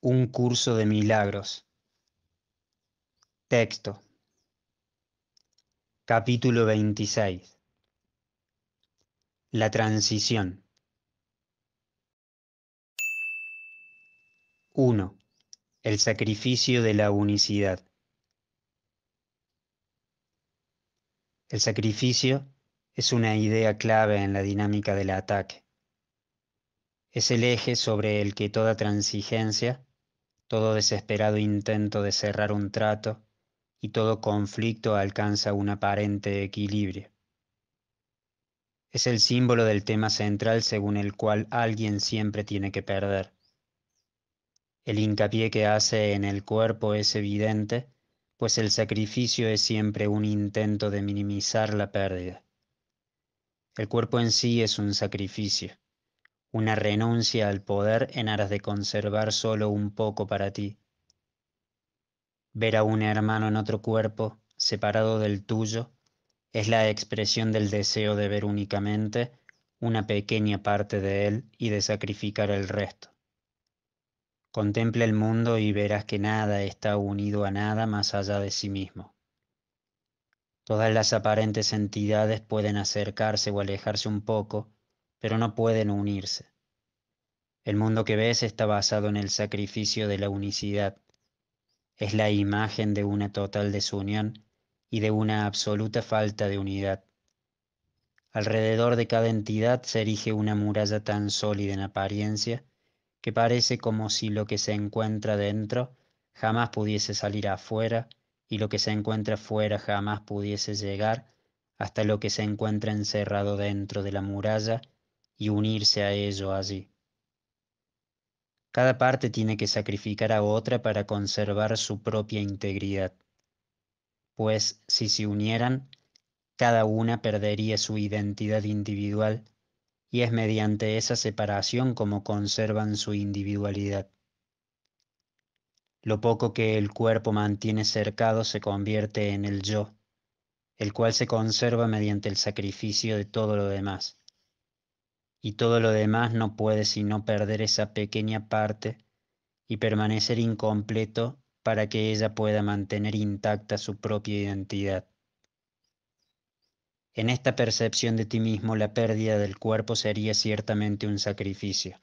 Un curso de milagros. Texto. Capítulo 26. La transición. 1. El sacrificio de la unicidad. El sacrificio es una idea clave en la dinámica del ataque. Es el eje sobre el que toda transigencia, todo desesperado intento de cerrar un trato y todo conflicto alcanza un aparente equilibrio. Es el símbolo del tema central según el cual alguien siempre tiene que perder. El hincapié que hace en el cuerpo es evidente, pues el sacrificio es siempre un intento de minimizar la pérdida. El cuerpo en sí es un sacrificio, una renuncia al poder en aras de conservar solo un poco para ti. Ver a un hermano en otro cuerpo, separado del tuyo, es la expresión del deseo de ver únicamente una pequeña parte de él y de sacrificar el resto. Contempla el mundo y verás que nada está unido a nada más allá de sí mismo. Todas las aparentes entidades pueden acercarse o alejarse un poco, pero no pueden unirse. El mundo que ves está basado en el sacrificio de la unicidad. Es la imagen de una total desunión y de una absoluta falta de unidad. Alrededor de cada entidad se erige una muralla tan sólida en apariencia que parece como si lo que se encuentra dentro jamás pudiese salir afuera y lo que se encuentra fuera jamás pudiese llegar hasta lo que se encuentra encerrado dentro de la muralla y unirse a ello allí. Cada parte tiene que sacrificar a otra para conservar su propia integridad, pues si se unieran, cada una perdería su identidad individual y es mediante esa separación como conservan su individualidad. Lo poco que el cuerpo mantiene cercado se convierte en el yo, el cual se conserva mediante el sacrificio de todo lo demás. Y todo lo demás no puede sino perder esa pequeña parte y permanecer incompleto para que ella pueda mantener intacta su propia identidad. En esta percepción de ti mismo, la pérdida del cuerpo sería ciertamente un sacrificio,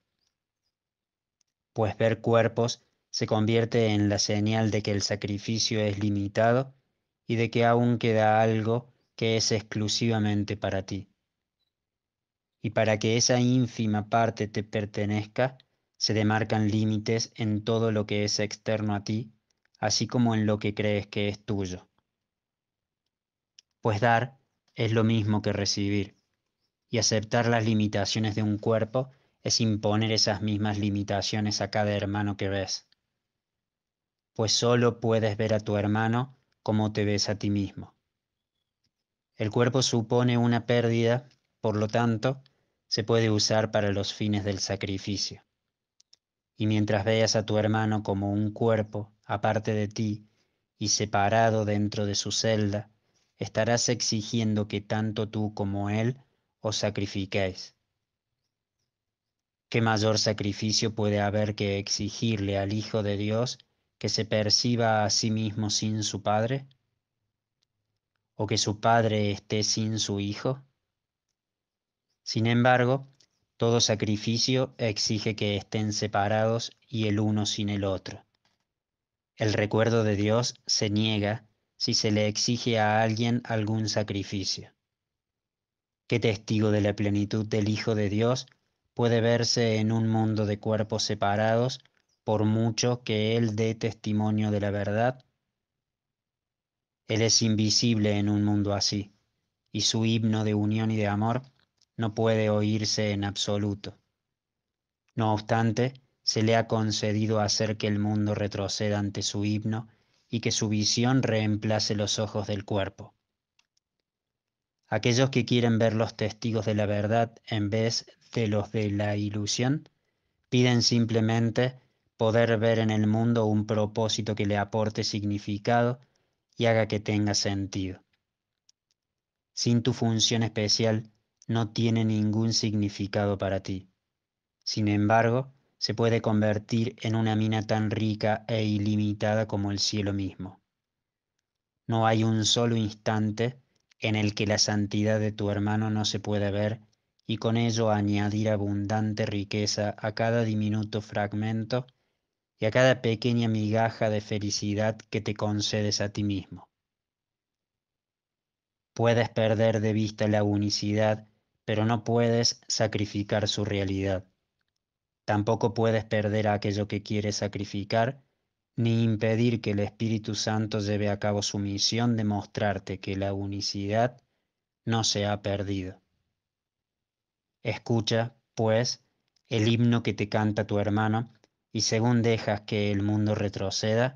pues ver cuerpos se convierte en la señal de que el sacrificio es limitado y de que aún queda algo que es exclusivamente para ti. Y para que esa ínfima parte te pertenezca, se demarcan límites en todo lo que es externo a ti, así como en lo que crees que es tuyo. Pues dar es lo mismo que recibir, y aceptar las limitaciones de un cuerpo es imponer esas mismas limitaciones a cada hermano que ves. Pues solo puedes ver a tu hermano como te ves a ti mismo. El cuerpo supone una pérdida, por lo tanto, se puede usar para los fines del sacrificio. Y mientras veas a tu hermano como un cuerpo aparte de ti y separado dentro de su celda, estarás exigiendo que tanto tú como él os sacrifiquéis. ¿Qué mayor sacrificio puede haber que exigirle al Hijo de Dios que se perciba a sí mismo sin su Padre? ¿O que su Padre esté sin su Hijo? Sin embargo, todo sacrificio exige que estén separados y el uno sin el otro. El recuerdo de Dios se niega si se le exige a alguien algún sacrificio. ¿Qué testigo de la plenitud del Hijo de Dios puede verse en un mundo de cuerpos separados por mucho que Él dé testimonio de la verdad? Él es invisible en un mundo así, y su himno de unión y de amor no puede oírse en absoluto. No obstante, se le ha concedido hacer que el mundo retroceda ante su himno y que su visión reemplace los ojos del cuerpo. Aquellos que quieren ver los testigos de la verdad en vez de los de la ilusión, piden simplemente poder ver en el mundo un propósito que le aporte significado y haga que tenga sentido. Sin tu función especial, no tiene ningún significado para ti. Sin embargo, se puede convertir en una mina tan rica e ilimitada como el cielo mismo. No hay un solo instante en el que la santidad de tu hermano no se pueda ver y con ello añadir abundante riqueza a cada diminuto fragmento y a cada pequeña migaja de felicidad que te concedes a ti mismo. Puedes perder de vista la unicidad, pero no puedes sacrificar su realidad. Tampoco puedes perder aquello que quieres sacrificar, ni impedir que el Espíritu Santo lleve a cabo su misión de mostrarte que la unicidad no se ha perdido. Escucha, pues, el himno que te canta tu hermano, y según dejas que el mundo retroceda,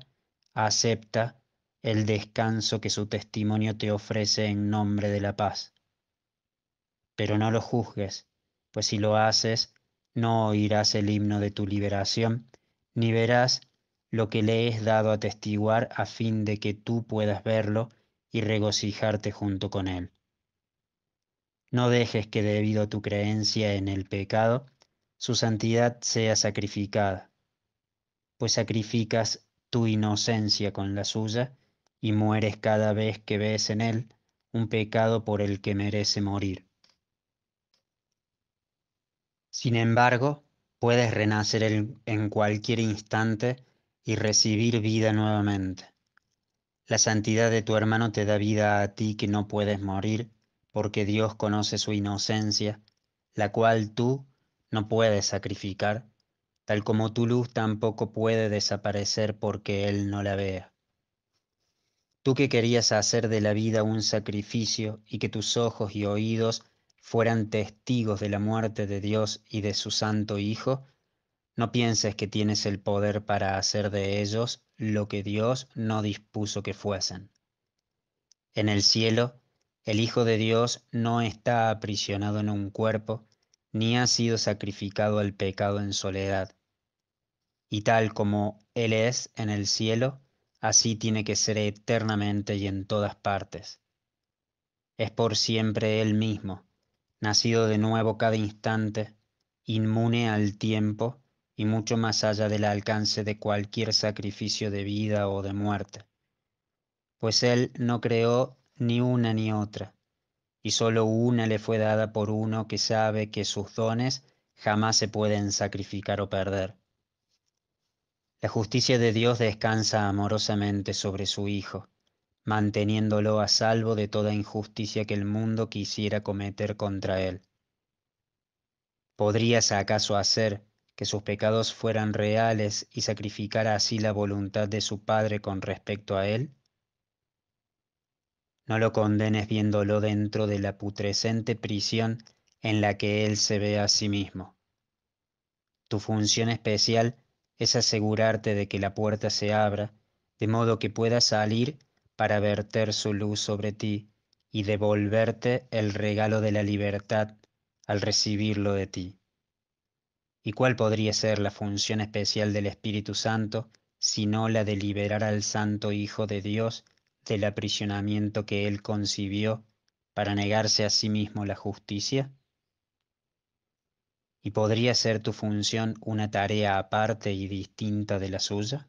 acepta el descanso que su testimonio te ofrece en nombre de la paz. Pero no lo juzgues, pues si lo haces, no oirás el himno de tu liberación, ni verás lo que le es dado atestiguar a fin de que tú puedas verlo y regocijarte junto con él. No dejes que debido a tu creencia en el pecado, su santidad sea sacrificada, pues sacrificas tu inocencia con la suya y mueres cada vez que ves en él un pecado por el que merece morir. Sin embargo, puedes renacer en cualquier instante y recibir vida nuevamente. La santidad de tu hermano te da vida a ti que no puedes morir, porque Dios conoce su inocencia, la cual tú no puedes sacrificar, tal como tu luz tampoco puede desaparecer porque Él no la vea. Tú que querías hacer de la vida un sacrificio y que tus ojos y oídos fueran testigos de la muerte de Dios y de su Santo Hijo, no pienses que tienes el poder para hacer de ellos lo que Dios no dispuso que fuesen. En el cielo, el Hijo de Dios no está aprisionado en un cuerpo, ni ha sido sacrificado al pecado en soledad. Y tal como Él es en el cielo, así tiene que ser eternamente y en todas partes. Es por siempre Él mismo, nacido de nuevo cada instante, inmune al tiempo y mucho más allá del alcance de cualquier sacrificio de vida o de muerte, pues Él no creó ni una ni otra, y solo una le fue dada por uno que sabe que sus dones jamás se pueden sacrificar o perder. La justicia de Dios descansa amorosamente sobre su Hijo, manteniéndolo a salvo de toda injusticia que el mundo quisiera cometer contra él. ¿Podrías acaso hacer que sus pecados fueran reales y sacrificar así la voluntad de su Padre con respecto a él? No lo condenes viéndolo dentro de la putrescente prisión en la que él se ve a sí mismo. Tu función especial es asegurarte de que la puerta se abra, de modo que pueda salir para verter su luz sobre ti y devolverte el regalo de la libertad al recibirlo de ti. ¿Y cuál podría ser la función especial del Espíritu Santo sino la de liberar al Santo Hijo de Dios del aprisionamiento que él concibió para negarse a sí mismo la justicia? ¿Y podría ser tu función una tarea aparte y distinta de la suya?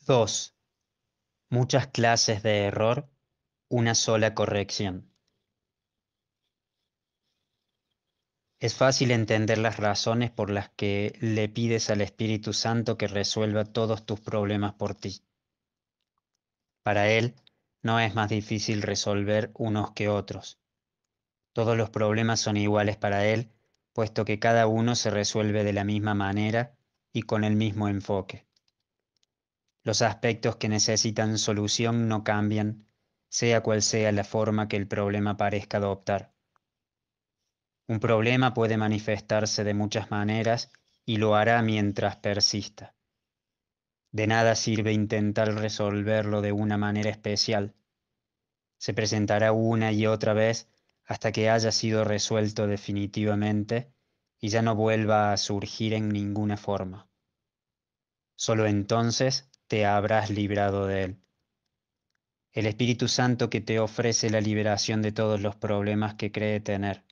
2. Muchas clases de error, una sola corrección. Es fácil entender las razones por las que le pides al Espíritu Santo que resuelva todos tus problemas por ti. Para Él no es más difícil resolver unos que otros. Todos los problemas son iguales para Él, puesto que cada uno se resuelve de la misma manera y con el mismo enfoque. Los aspectos que necesitan solución no cambian, sea cual sea la forma que el problema parezca adoptar. Un problema puede manifestarse de muchas maneras y lo hará mientras persista. De nada sirve intentar resolverlo de una manera especial. Se presentará una y otra vez hasta que haya sido resuelto definitivamente y ya no vuelva a surgir en ninguna forma. Solo entonces te habrás librado de él. El Espíritu Santo que te ofrece la liberación de todos los problemas que cree tener.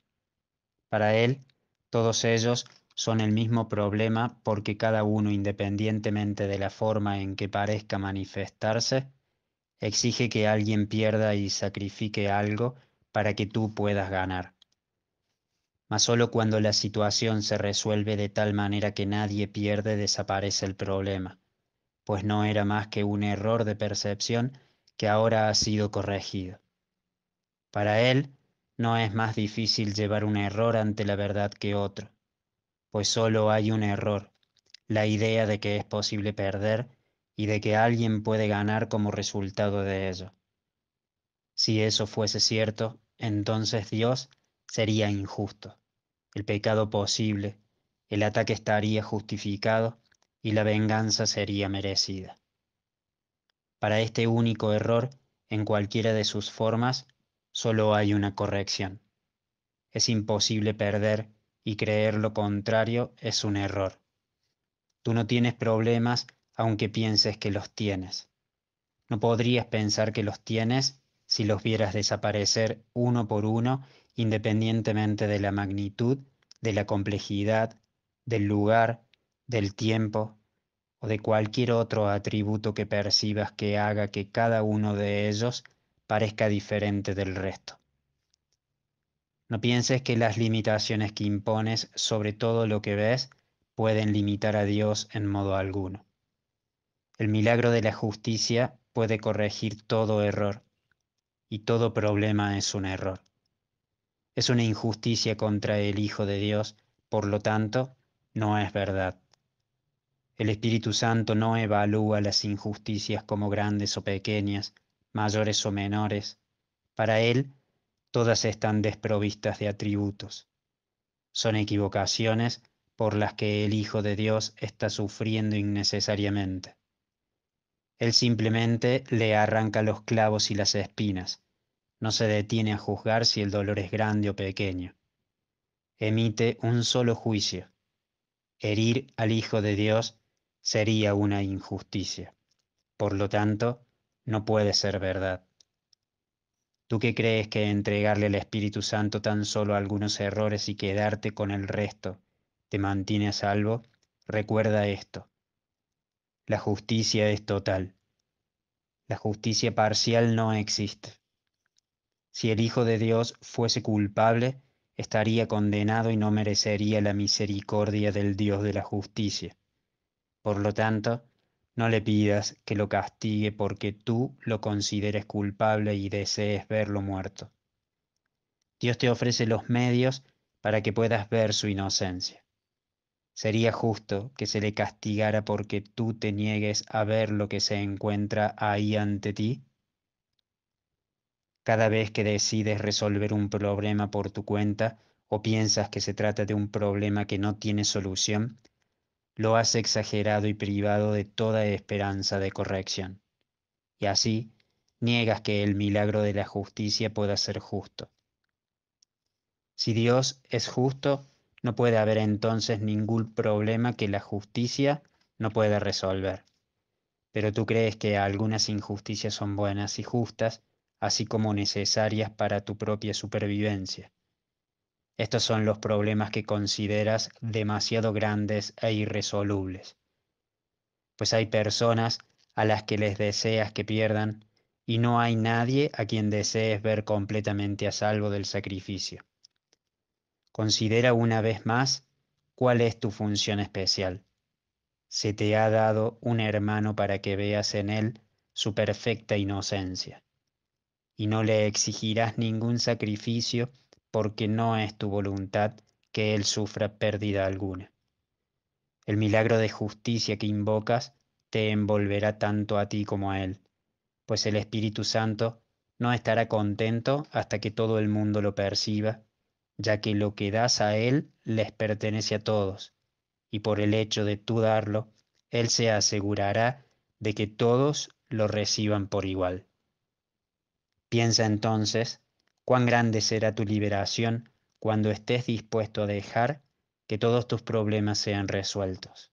Para él Todos ellos son el mismo problema porque cada uno, independientemente de la forma en que parezca manifestarse, exige que alguien pierda y sacrifique algo para que tú puedas ganar. Mas solo cuando la situación se resuelve de tal manera que nadie pierde desaparece el problema, pues no era más que un error de percepción que ahora ha sido corregido. Para él, no es más difícil llevar un error ante la verdad que otro, pues solo hay un error, la idea de que es posible perder y de que alguien puede ganar como resultado de ello. Si eso fuese cierto, entonces Dios sería injusto, el pecado posible, el ataque estaría justificado y la venganza sería merecida. Para este único error, en cualquiera de sus formas, solo hay una corrección. Es imposible perder y creer lo contrario es un error. Tú no tienes problemas aunque pienses que los tienes. No podrías pensar que los tienes si los vieras desaparecer uno por uno, independientemente de la magnitud, de la complejidad, del lugar, del tiempo o de cualquier otro atributo que percibas que haga que cada uno de ellos parezca diferente del resto. No pienses que las limitaciones que impones sobre todo lo que ves pueden limitar a Dios en modo alguno. El milagro de la justicia puede corregir todo error, y todo problema es un error. Es una injusticia contra el Hijo de Dios, por lo tanto, no es verdad. El Espíritu Santo no evalúa las injusticias como grandes o pequeñas, mayores o menores. Para Él, todas están desprovistas de atributos. Son equivocaciones por las que el Hijo de Dios está sufriendo innecesariamente. Él simplemente le arranca los clavos y las espinas. No se detiene a juzgar si el dolor es grande o pequeño. Emite un solo juicio. Herir al Hijo de Dios sería una injusticia. Por lo tanto, no puede ser verdad. ¿Tú qué crees que entregarle al Espíritu Santo tan solo algunos errores y quedarte con el resto te mantiene a salvo? Recuerda esto. La justicia es total. La justicia parcial no existe. Si el Hijo de Dios fuese culpable, estaría condenado y no merecería la misericordia del Dios de la justicia. Por lo tanto, no le pidas que lo castigue porque tú lo consideres culpable y desees verlo muerto. Dios te ofrece los medios para que puedas ver su inocencia. Sería justo que se le castigara porque tú te niegues a ver lo que se encuentra ahí ante ti. Cada vez que decides resolver un problema por tu cuenta o piensas que se trata de un problema que no tiene solución, lo has exagerado y privado de toda esperanza de corrección. Y así niegas que el milagro de la justicia pueda ser justo. Si Dios es justo, no puede haber entonces ningún problema que la justicia no pueda resolver. Pero tú crees que algunas injusticias son buenas y justas, así como necesarias para tu propia supervivencia. Estos son los problemas que consideras demasiado grandes e irresolubles, pues hay personas a las que les deseas que pierdan y no hay nadie a quien desees ver completamente a salvo del sacrificio. Considera una vez más cuál es tu función especial. Se te ha dado un hermano para que veas en él su perfecta inocencia, y no le exigirás ningún sacrificio porque no es tu voluntad que él sufra pérdida alguna. El milagro de justicia que invocas te envolverá tanto a ti como a él, pues el Espíritu Santo no estará contento hasta que todo el mundo lo perciba, ya que lo que das a él les pertenece a todos, y por el hecho de tú darlo, él se asegurará de que todos lo reciban por igual. Piensa entonces cuán grande será tu liberación cuando estés dispuesto a dejar que todos tus problemas sean resueltos.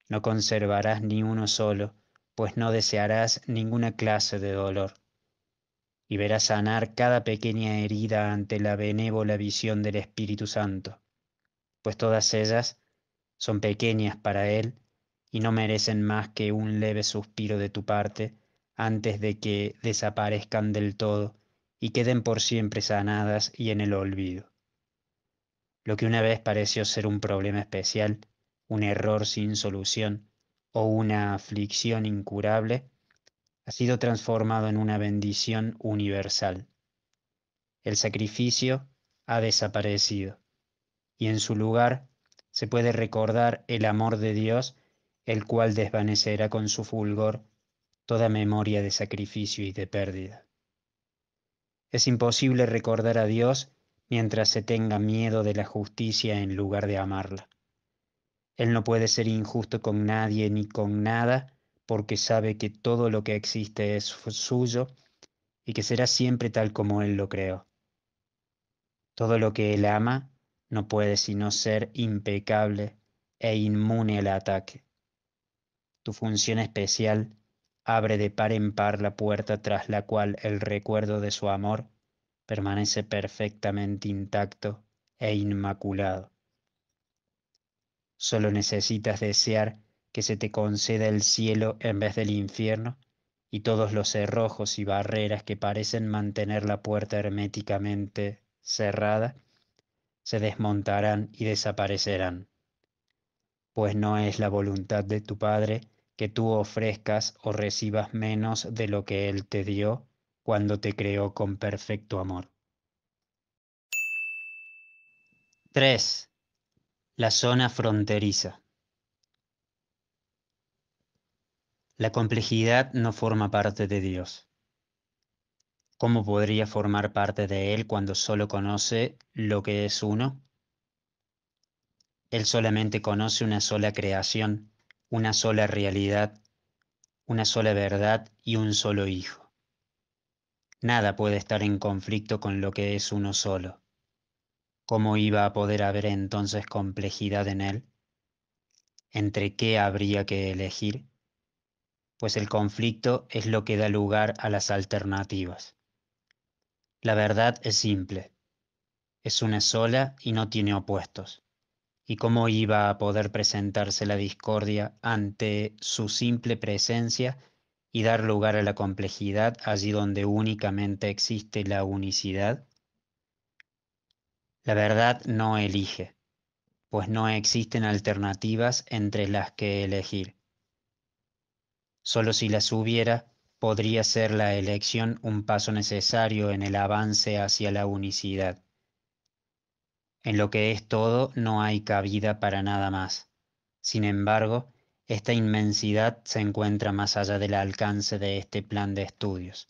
No conservarás ni uno solo, pues no desearás ninguna clase de dolor, y verás sanar cada pequeña herida ante la benévola visión del Espíritu Santo. pues todas ellas son pequeñas para Él y no merecen más que un leve suspiro de tu parte antes de que desaparezcan del todo y queden por siempre sanadas y en el olvido. Lo que una vez pareció ser un problema especial, un error sin solución o una aflicción incurable, ha sido transformado en una bendición universal. El sacrificio ha desaparecido y en su lugar se puede recordar el amor de Dios, el cual desvanecerá con su fulgor toda memoria de sacrificio y de pérdida. Es imposible recordar a Dios mientras se tenga miedo de la justicia en lugar de amarla. Él no puede ser injusto con nadie ni con nada porque sabe que todo lo que existe es suyo y que será siempre tal como Él lo creó. Todo lo que Él ama no puede sino ser impecable e inmune al ataque. Tu función especial abre de par en par la puerta tras la cual el recuerdo de su amor permanece perfectamente intacto e inmaculado. Solo necesitas desear que se te conceda el cielo en vez del infierno, y todos los cerrojos y barreras que parecen mantener la puerta herméticamente cerrada se desmontarán y desaparecerán, pues no es la voluntad de tu Padre que tú ofrezcas o recibas menos de lo que Él te dio cuando te creó con perfecto amor. 3. La zona fronteriza. La complejidad no forma parte de Dios. ¿Cómo podría formar parte de Él cuando solo conoce lo que es uno? Él solamente conoce una sola creación, una sola realidad, una sola verdad y un solo Hijo. Nada puede estar en conflicto con lo que es uno solo. ¿Cómo iba a poder haber entonces complejidad en Él? ¿Entre qué habría que elegir? Pues el conflicto es lo que da lugar a las alternativas. La verdad es simple, es una sola y no tiene opuestos. ¿Y cómo iba a poder presentarse la discordia ante su simple presencia y dar lugar a la complejidad allí donde únicamente existe la unicidad? La verdad no elige, pues no existen alternativas entre las que elegir. Solo si las hubiera, podría ser la elección un paso necesario en el avance hacia la unicidad. En lo que es todo no hay cabida para nada más. Sin embargo, esta inmensidad se encuentra más allá del alcance de este plan de estudios.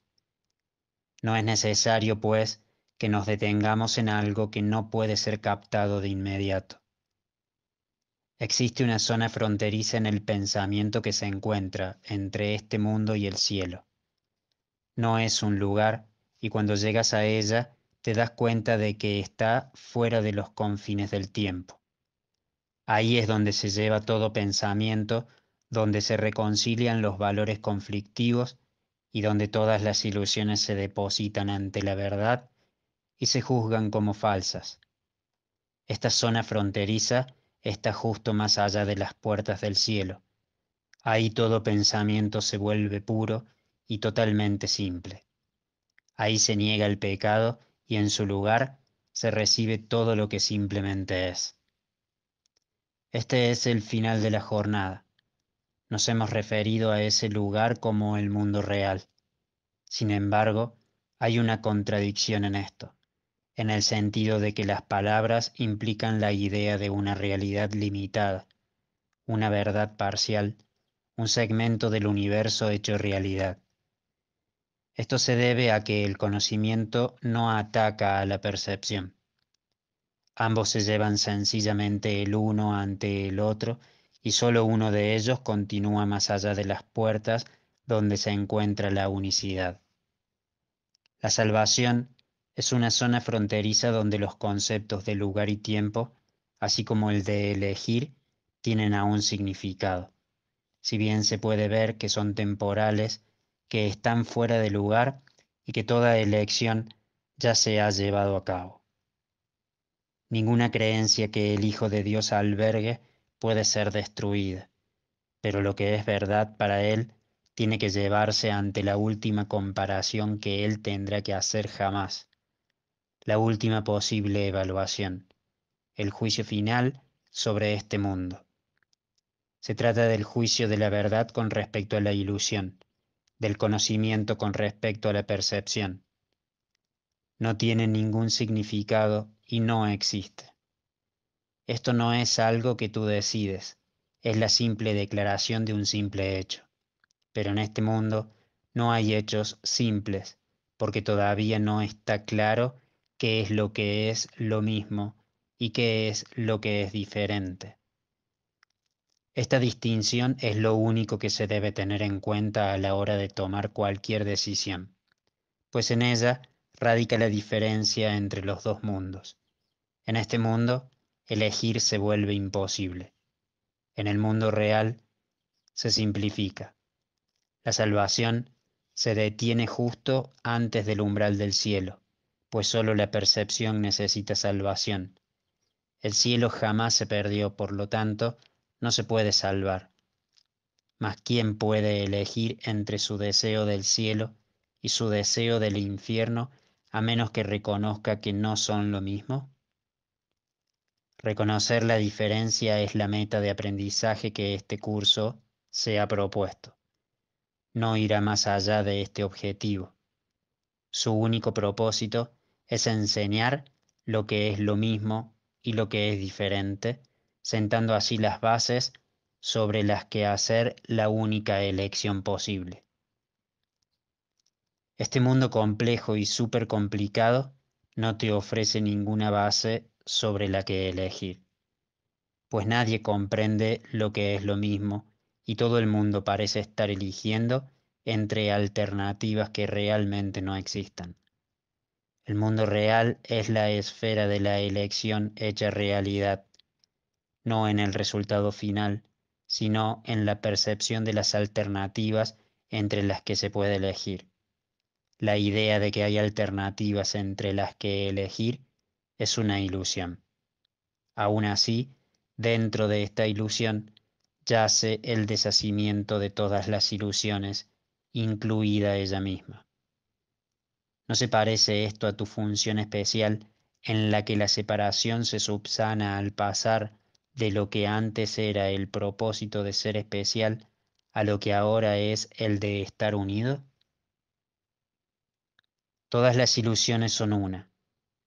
No es necesario, pues, que nos detengamos en algo que no puede ser captado de inmediato. Existe una zona fronteriza en el pensamiento que se encuentra entre este mundo y el cielo. No es un lugar, y cuando llegas a ella te das cuenta de que está fuera de los confines del tiempo. Ahí es donde se lleva todo pensamiento, donde se reconcilian los valores conflictivos y donde todas las ilusiones se depositan ante la verdad y se juzgan como falsas. Esta zona fronteriza está justo más allá de las puertas del cielo. Ahí todo pensamiento se vuelve puro y totalmente simple. Ahí se niega el pecado y en su lugar se recibe todo lo que simplemente es. Este es el final de la jornada. Nos hemos referido a ese lugar como el mundo real. Sin embargo, hay una contradicción en esto, en el sentido de que las palabras implican la idea de una realidad limitada, una verdad parcial, un segmento del universo hecho realidad. Esto se debe a que el conocimiento no ataca a la percepción. Ambos se llevan sencillamente el uno ante el otro y solo uno de ellos continúa más allá de las puertas donde se encuentra la unicidad. La salvación es una zona fronteriza donde los conceptos de lugar y tiempo, así como el de elegir, tienen aún significado, si bien se puede ver que son temporales, que están fuera de lugar y que toda elección ya se ha llevado a cabo. Ninguna creencia que el Hijo de Dios albergue puede ser destruida, pero lo que es verdad para Él tiene que llevarse ante la última comparación que Él tendrá que hacer jamás, la última posible evaluación, el juicio final sobre este mundo. Se trata del juicio de la verdad con respecto a la ilusión, del conocimiento con respecto a la percepción. No tiene ningún significado y no existe. Esto no es algo que tú decides, es la simple declaración de un simple hecho. Pero en este mundo no hay hechos simples, porque todavía no está claro qué es lo que es lo mismo y qué es lo que es diferente. Esta distinción es lo único que se debe tener en cuenta a la hora de tomar cualquier decisión, pues en ella radica la diferencia entre los dos mundos. En este mundo, elegir se vuelve imposible. En el mundo real, se simplifica. La salvación se detiene justo antes del umbral del cielo, pues sólo la percepción necesita salvación. El cielo jamás se perdió, por lo tanto, no se puede salvar. Mas ¿quién puede elegir entre su deseo del cielo y su deseo del infierno a menos que reconozca que no son lo mismo? Reconocer la diferencia es la meta de aprendizaje que este curso se ha propuesto. No irá más allá de este objetivo. Su único propósito es enseñar lo que es lo mismo y lo que es diferente, sentando así las bases sobre las que hacer la única elección posible. Este mundo complejo y súper complicado no te ofrece ninguna base sobre la que elegir, pues nadie comprende lo que es lo mismo y todo el mundo parece estar eligiendo entre alternativas que realmente no existan. El mundo real es la esfera de la elección hecha realidad, no en el resultado final, sino en la percepción de las alternativas entre las que se puede elegir. La idea de que hay alternativas entre las que elegir es una ilusión. Aún así, dentro de esta ilusión yace el deshacimiento de todas las ilusiones, incluida ella misma. ¿No se parece esto a tu función especial en la que la separación se subsana al pasar de lo que antes era el propósito de ser especial a lo que ahora es el de estar unido? Todas las ilusiones son una,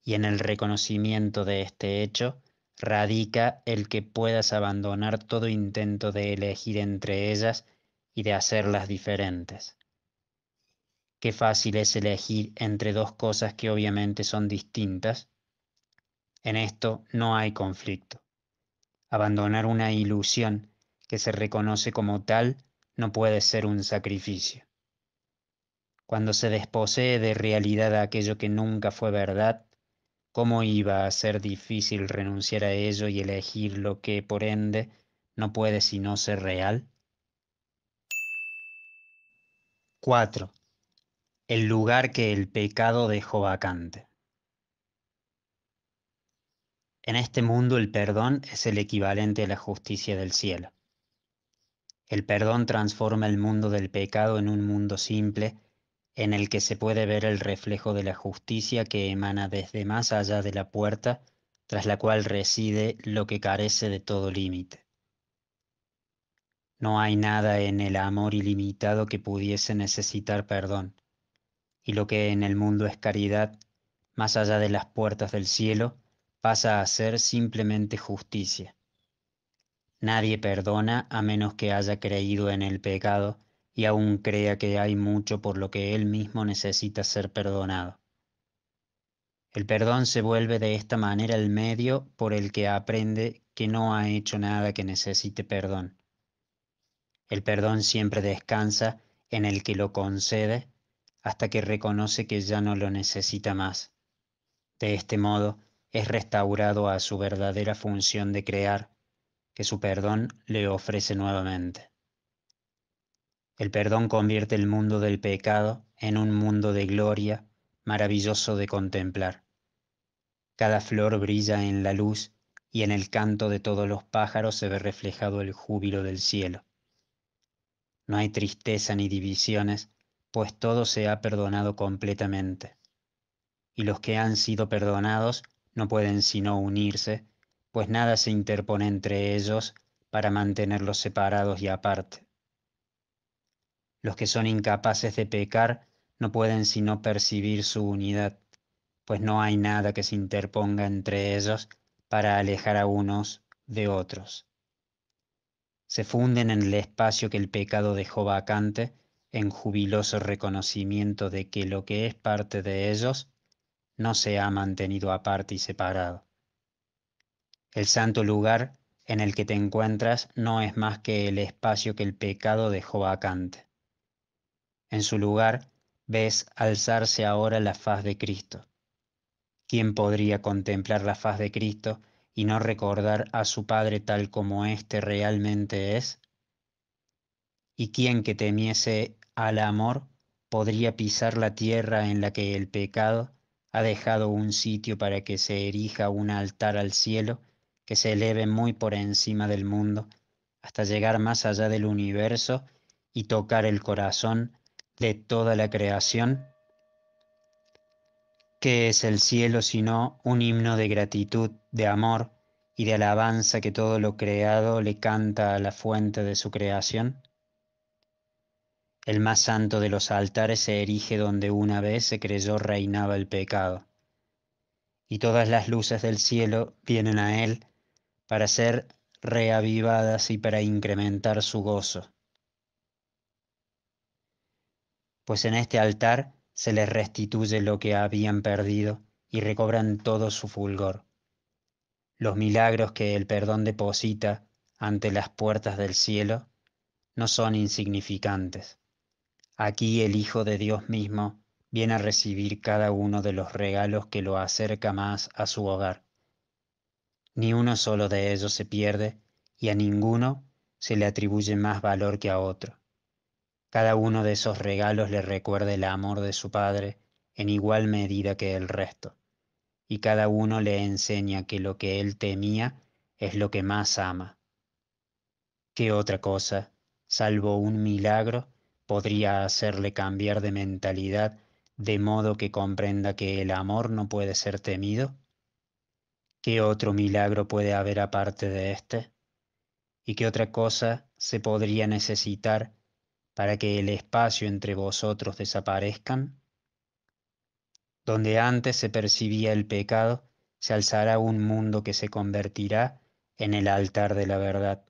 y en el reconocimiento de este hecho radica el que puedas abandonar todo intento de elegir entre ellas y de hacerlas diferentes. Qué fácil es elegir entre dos cosas que obviamente son distintas. En esto no hay conflicto. Abandonar una ilusión que se reconoce como tal no puede ser un sacrificio. Cuando se desposee de realidad aquello que nunca fue verdad, ¿cómo iba a ser difícil renunciar a ello y elegir lo que, por ende, no puede sino ser real? 4. El lugar que el pecado dejó vacante. En este mundo el perdón es el equivalente a la justicia del cielo. El perdón transforma el mundo del pecado en un mundo simple en el que se puede ver el reflejo de la justicia que emana desde más allá de la puerta, tras la cual reside lo que carece de todo límite. No hay nada en el amor ilimitado que pudiese necesitar perdón, y lo que en el mundo es caridad, más allá de las puertas del cielo, pasa a ser simplemente justicia. Nadie perdona a menos que haya creído en el pecado y aún crea que hay mucho por lo que él mismo necesita ser perdonado. El perdón se vuelve de esta manera el medio por el que aprende que no ha hecho nada que necesite perdón. El perdón siempre descansa en el que lo concede hasta que reconoce que ya no lo necesita más. De este modo, es restaurado a su verdadera función de crear, que su perdón le ofrece nuevamente. El perdón convierte el mundo del pecado en un mundo de gloria, maravilloso de contemplar. Cada flor brilla en la luz y en el canto de todos los pájaros se ve reflejado el júbilo del cielo. No hay tristeza ni divisiones, pues todo se ha perdonado completamente. Y los que han sido perdonados no pueden sino unirse, pues nada se interpone entre ellos para mantenerlos separados y aparte. Los que son incapaces de pecar no pueden sino percibir su unidad, pues no hay nada que se interponga entre ellos para alejar a unos de otros. Se funden en el espacio que el pecado dejó vacante en jubiloso reconocimiento de que lo que es parte de ellos no se ha mantenido aparte y separado. El santo lugar en el que te encuentras no es más que el espacio que el pecado dejó vacante. En su lugar ves alzarse ahora la faz de Cristo. ¿Quién podría contemplar la faz de Cristo y no recordar a su Padre tal como éste realmente es? ¿Y quién que temiese al amor podría pisar la tierra en la que el pecado ha dejado un sitio para que se erija un altar al cielo que se eleve muy por encima del mundo hasta llegar más allá del universo y tocar el corazón de toda la creación? ¿Qué es el cielo sino un himno de gratitud, de amor y de alabanza que todo lo creado le canta a la fuente de su creación? El más santo de los altares se erige donde una vez se creyó reinaba el pecado, y todas las luces del cielo vienen a él para ser reavivadas y para incrementar su gozo, pues en este altar se les restituye lo que habían perdido y recobran todo su fulgor. Los milagros que el perdón deposita ante las puertas del cielo no son insignificantes. Aquí el Hijo de Dios mismo viene a recibir cada uno de los regalos que lo acerca más a su hogar. Ni uno solo de ellos se pierde y a ninguno se le atribuye más valor que a otro. Cada uno de esos regalos le recuerda el amor de su Padre en igual medida que el resto, y cada uno le enseña que lo que él temía es lo que más ama. ¿Qué otra cosa, salvo un milagro, podría hacerle cambiar de mentalidad de modo que comprenda que el amor no puede ser temido? ¿Qué otro milagro puede haber aparte de este? ¿Y qué otra cosa se podría necesitar para que el espacio entre vosotros desaparezcan? Donde antes se percibía el pecado, se alzará un mundo que se convertirá en el altar de la verdad,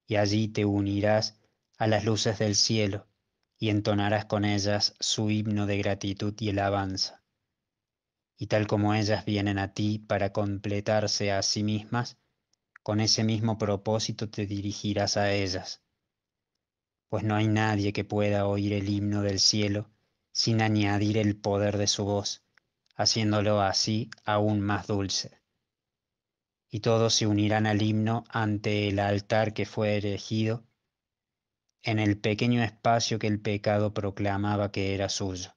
y allí te unirás a las luces del cielo y entonarás con ellas su himno de gratitud y alabanza. Y tal como ellas vienen a ti para completarse a sí mismas, con ese mismo propósito te dirigirás a ellas, pues no hay nadie que pueda oír el himno del cielo sin añadir el poder de su voz, haciéndolo así aún más dulce. Y todos se unirán al himno ante el altar que fue erigido en el pequeño espacio que el pecado proclamaba que era suyo.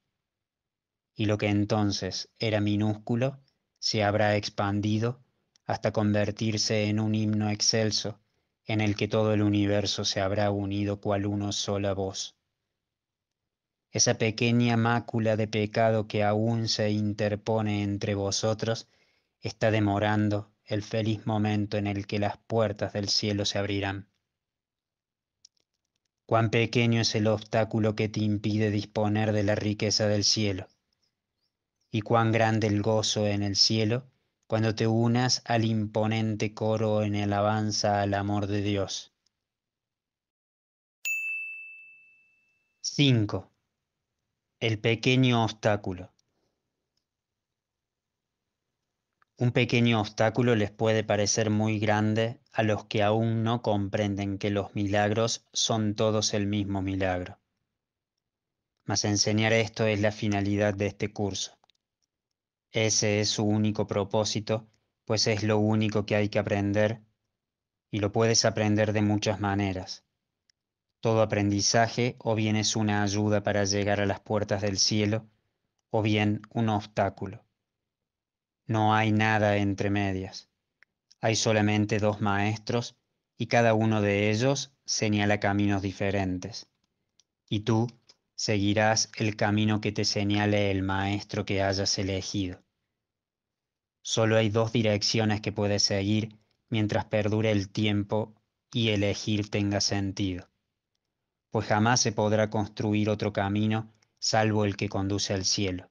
Y lo que entonces era minúsculo se habrá expandido hasta convertirse en un himno excelso en el que todo el universo se habrá unido cual una sola voz. Esa pequeña mácula de pecado que aún se interpone entre vosotros está demorando el feliz momento en el que las puertas del cielo se abrirán. Cuán pequeño es el obstáculo que te impide disponer de la riqueza del cielo, y cuán grande el gozo en el cielo cuando te unas al imponente coro en alabanza al amor de Dios. 5. El pequeño obstáculo. Un pequeño obstáculo les puede parecer muy grande a los que aún no comprenden que los milagros son todos el mismo milagro. Mas enseñar esto es la finalidad de este curso. Ese es su único propósito, pues es lo único que hay que aprender, y lo puedes aprender de muchas maneras. Todo aprendizaje o bien es una ayuda para llegar a las puertas del cielo, o bien un obstáculo. No hay nada entre medias. Hay solamente dos maestros y cada uno de ellos señala caminos diferentes. Y tú seguirás el camino que te señale el maestro que hayas elegido. Solo hay dos direcciones que puedes seguir mientras perdure el tiempo y elegir tenga sentido, pues jamás se podrá construir otro camino salvo el que conduce al cielo.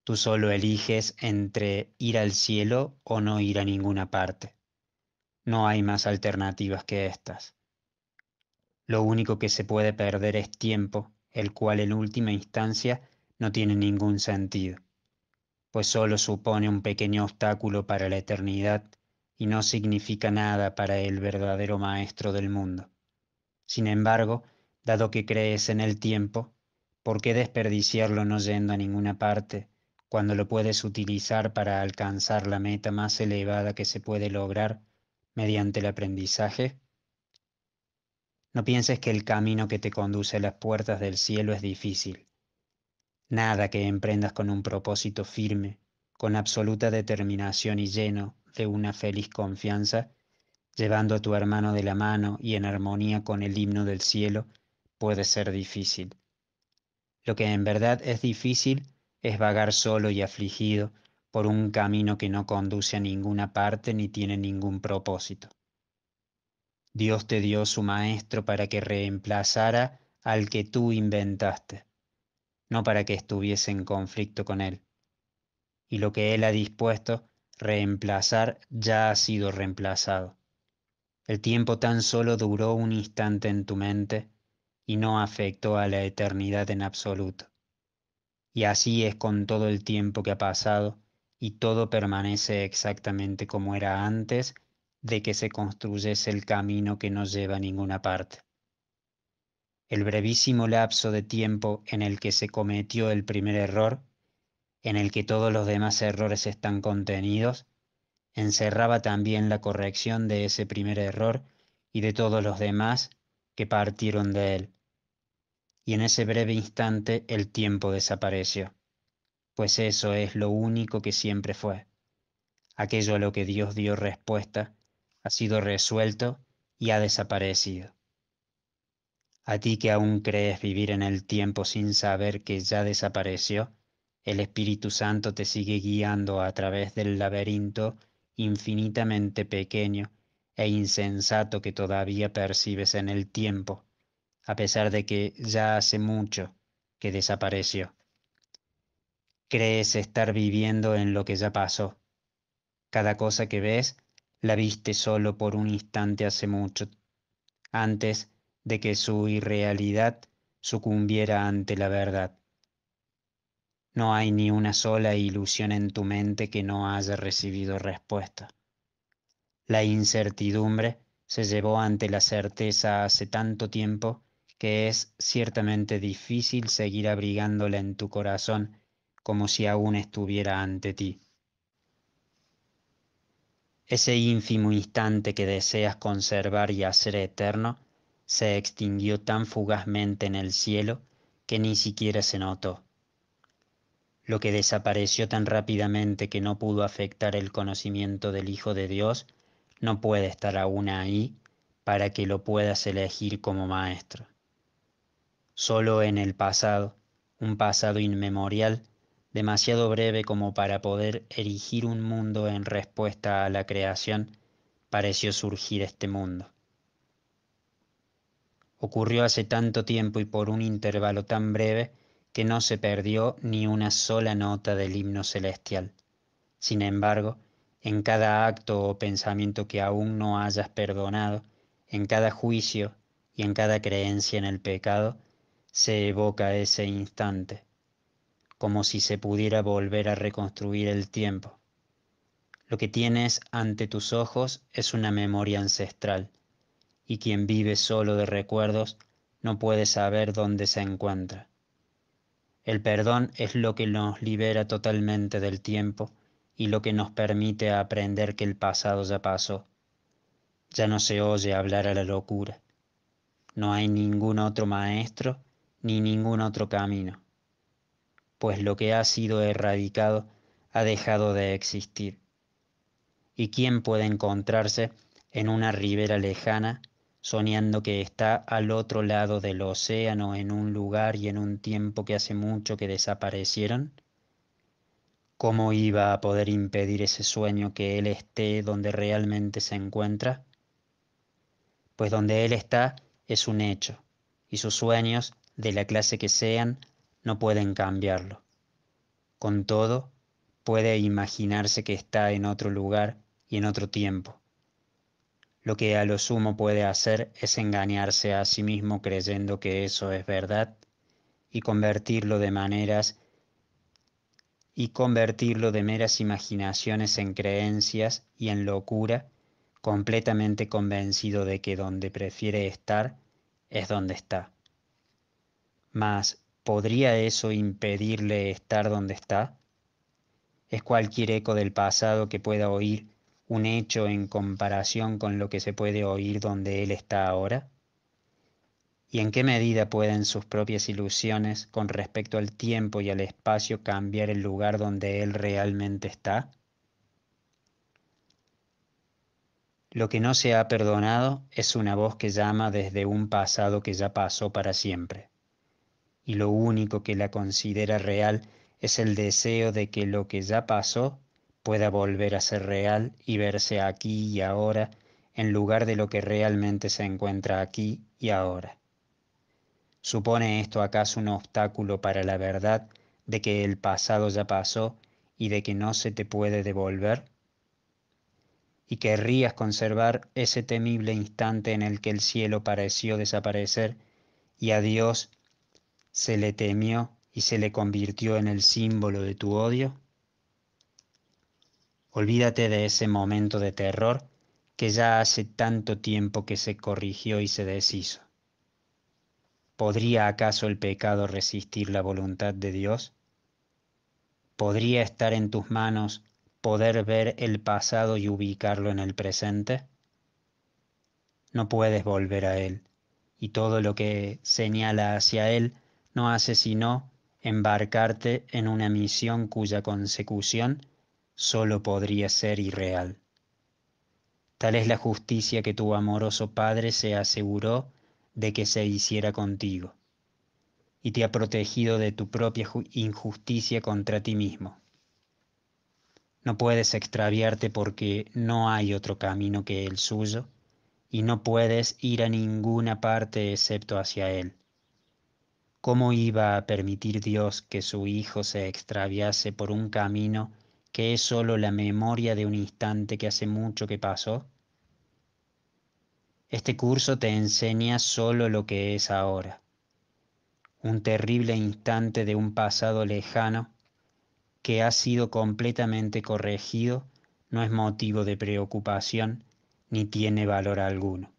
Tú solo eliges entre ir al cielo o no ir a ninguna parte. No hay más alternativas que estas. Lo único que se puede perder es tiempo, el cual en última instancia no tiene ningún sentido, pues solo supone un pequeño obstáculo para la eternidad y no significa nada para el verdadero maestro del mundo. Sin embargo, dado que crees en el tiempo, ¿por qué desperdiciarlo no yendo a ninguna parte, cuando lo puedes utilizar para alcanzar la meta más elevada que se puede lograr mediante el aprendizaje? No pienses que el camino que te conduce a las puertas del cielo es difícil. Nada que emprendas con un propósito firme, con absoluta determinación y lleno de una feliz confianza, llevando a tu hermano de la mano y en armonía con el himno del cielo, puede ser difícil. Lo que en verdad es difícil es vagar solo y afligido por un camino que no conduce a ninguna parte ni tiene ningún propósito. Dios te dio su maestro para que reemplazara al que tú inventaste, no para que estuviese en conflicto con él. Y lo que él ha dispuesto reemplazar ya ha sido reemplazado. El tiempo tan solo duró un instante en tu mente y no afectó a la eternidad en absoluto. Y así es con todo el tiempo que ha pasado y todo permanece exactamente como era antes de que se construyese el camino que no lleva a ninguna parte. El brevísimo lapso de tiempo en el que se cometió el primer error, en el que todos los demás errores están contenidos, encerraba también la corrección de ese primer error y de todos los demás que partieron de él. Y en ese breve instante el tiempo desapareció, pues eso es lo único que siempre fue. Aquello a lo que Dios dio respuesta ha sido resuelto y ha desaparecido. A ti que aún crees vivir en el tiempo sin saber que ya desapareció, el Espíritu Santo te sigue guiando a través del laberinto infinitamente pequeño e insensato que todavía percibes en el tiempo, a pesar de que ya hace mucho que desapareció. Crees estar viviendo en lo que ya pasó. Cada cosa que ves la viste solo por un instante hace mucho, antes de que su irrealidad sucumbiera ante la verdad. No hay ni una sola ilusión en tu mente que no haya recibido respuesta. La incertidumbre se llevó ante la certeza hace tanto tiempo que es ciertamente difícil seguir abrigándola en tu corazón como si aún estuviera ante ti. Ese ínfimo instante que deseas conservar y hacer eterno se extinguió tan fugazmente en el cielo que ni siquiera se notó. Lo que desapareció tan rápidamente que no pudo afectar el conocimiento del Hijo de Dios no puede estar aún ahí para que lo puedas elegir como maestro. Solo en el pasado, un pasado inmemorial, demasiado breve como para poder erigir un mundo en respuesta a la creación, pareció surgir este mundo. Ocurrió hace tanto tiempo y por un intervalo tan breve que no se perdió ni una sola nota del himno celestial. Sin embargo, en cada acto o pensamiento que aún no hayas perdonado, en cada juicio y en cada creencia en el pecado, se evoca ese instante, como si se pudiera volver a reconstruir el tiempo. Lo que tienes ante tus ojos es una memoria ancestral, y quien vive solo de recuerdos no puede saber dónde se encuentra. El perdón es lo que nos libera totalmente del tiempo y lo que nos permite aprender que el pasado ya pasó. Ya no se oye hablar a la locura. No hay ningún otro maestro ni ningún otro camino, pues lo que ha sido erradicado ha dejado de existir. ¿Y quién puede encontrarse en una ribera lejana, soñando que está al otro lado del océano en un lugar y en un tiempo que hace mucho que desaparecieron? ¿Cómo iba a poder impedir ese sueño que él esté donde realmente se encuentra? Pues donde él está es un hecho, y sus sueños, de la clase que sean, no pueden cambiarlo. Con todo, puede imaginarse que está en otro lugar y en otro tiempo. Lo que a lo sumo puede hacer es engañarse a sí mismo creyendo que eso es verdad y convertirlo de meras imaginaciones en creencias y en locura, completamente convencido de que donde prefiere estar es donde está. Mas, ¿podría eso impedirle estar donde está? ¿Es cualquier eco del pasado que pueda oír un hecho en comparación con lo que se puede oír donde él está ahora? ¿Y en qué medida pueden sus propias ilusiones con respecto al tiempo y al espacio cambiar el lugar donde él realmente está? Lo que no se ha perdonado es una voz que llama desde un pasado que ya pasó para siempre, y lo único que la considera real es el deseo de que lo que ya pasó pueda volver a ser real y verse aquí y ahora en lugar de lo que realmente se encuentra aquí y ahora. ¿Supone esto acaso un obstáculo para la verdad de que el pasado ya pasó y de que no se te puede devolver? ¿Y querrías conservar ese temible instante en el que el cielo pareció desaparecer y a Dios se le temió y se le convirtió en el símbolo de tu odio? Olvídate de ese momento de terror que ya hace tanto tiempo que se corrigió y se deshizo. ¿Podría acaso el pecado resistir la voluntad de Dios? ¿Podría estar en tus manos poder ver el pasado y ubicarlo en el presente? No puedes volver a él, y todo lo que señala hacia él no hace sino embarcarte en una misión cuya consecución solo podría ser irreal. Tal es la justicia que tu amoroso Padre se aseguró de que se hiciera contigo, y te ha protegido de tu propia injusticia contra ti mismo. No puedes extraviarte porque no hay otro camino que el suyo, y no puedes ir a ninguna parte excepto hacia él. ¿Cómo iba a permitir Dios que su Hijo se extraviase por un camino que es sólo la memoria de un instante que hace mucho que pasó? Este curso te enseña sólo lo que es ahora, un terrible instante de un pasado lejano que ha sido completamente corregido, no es motivo de preocupación ni tiene valor alguno.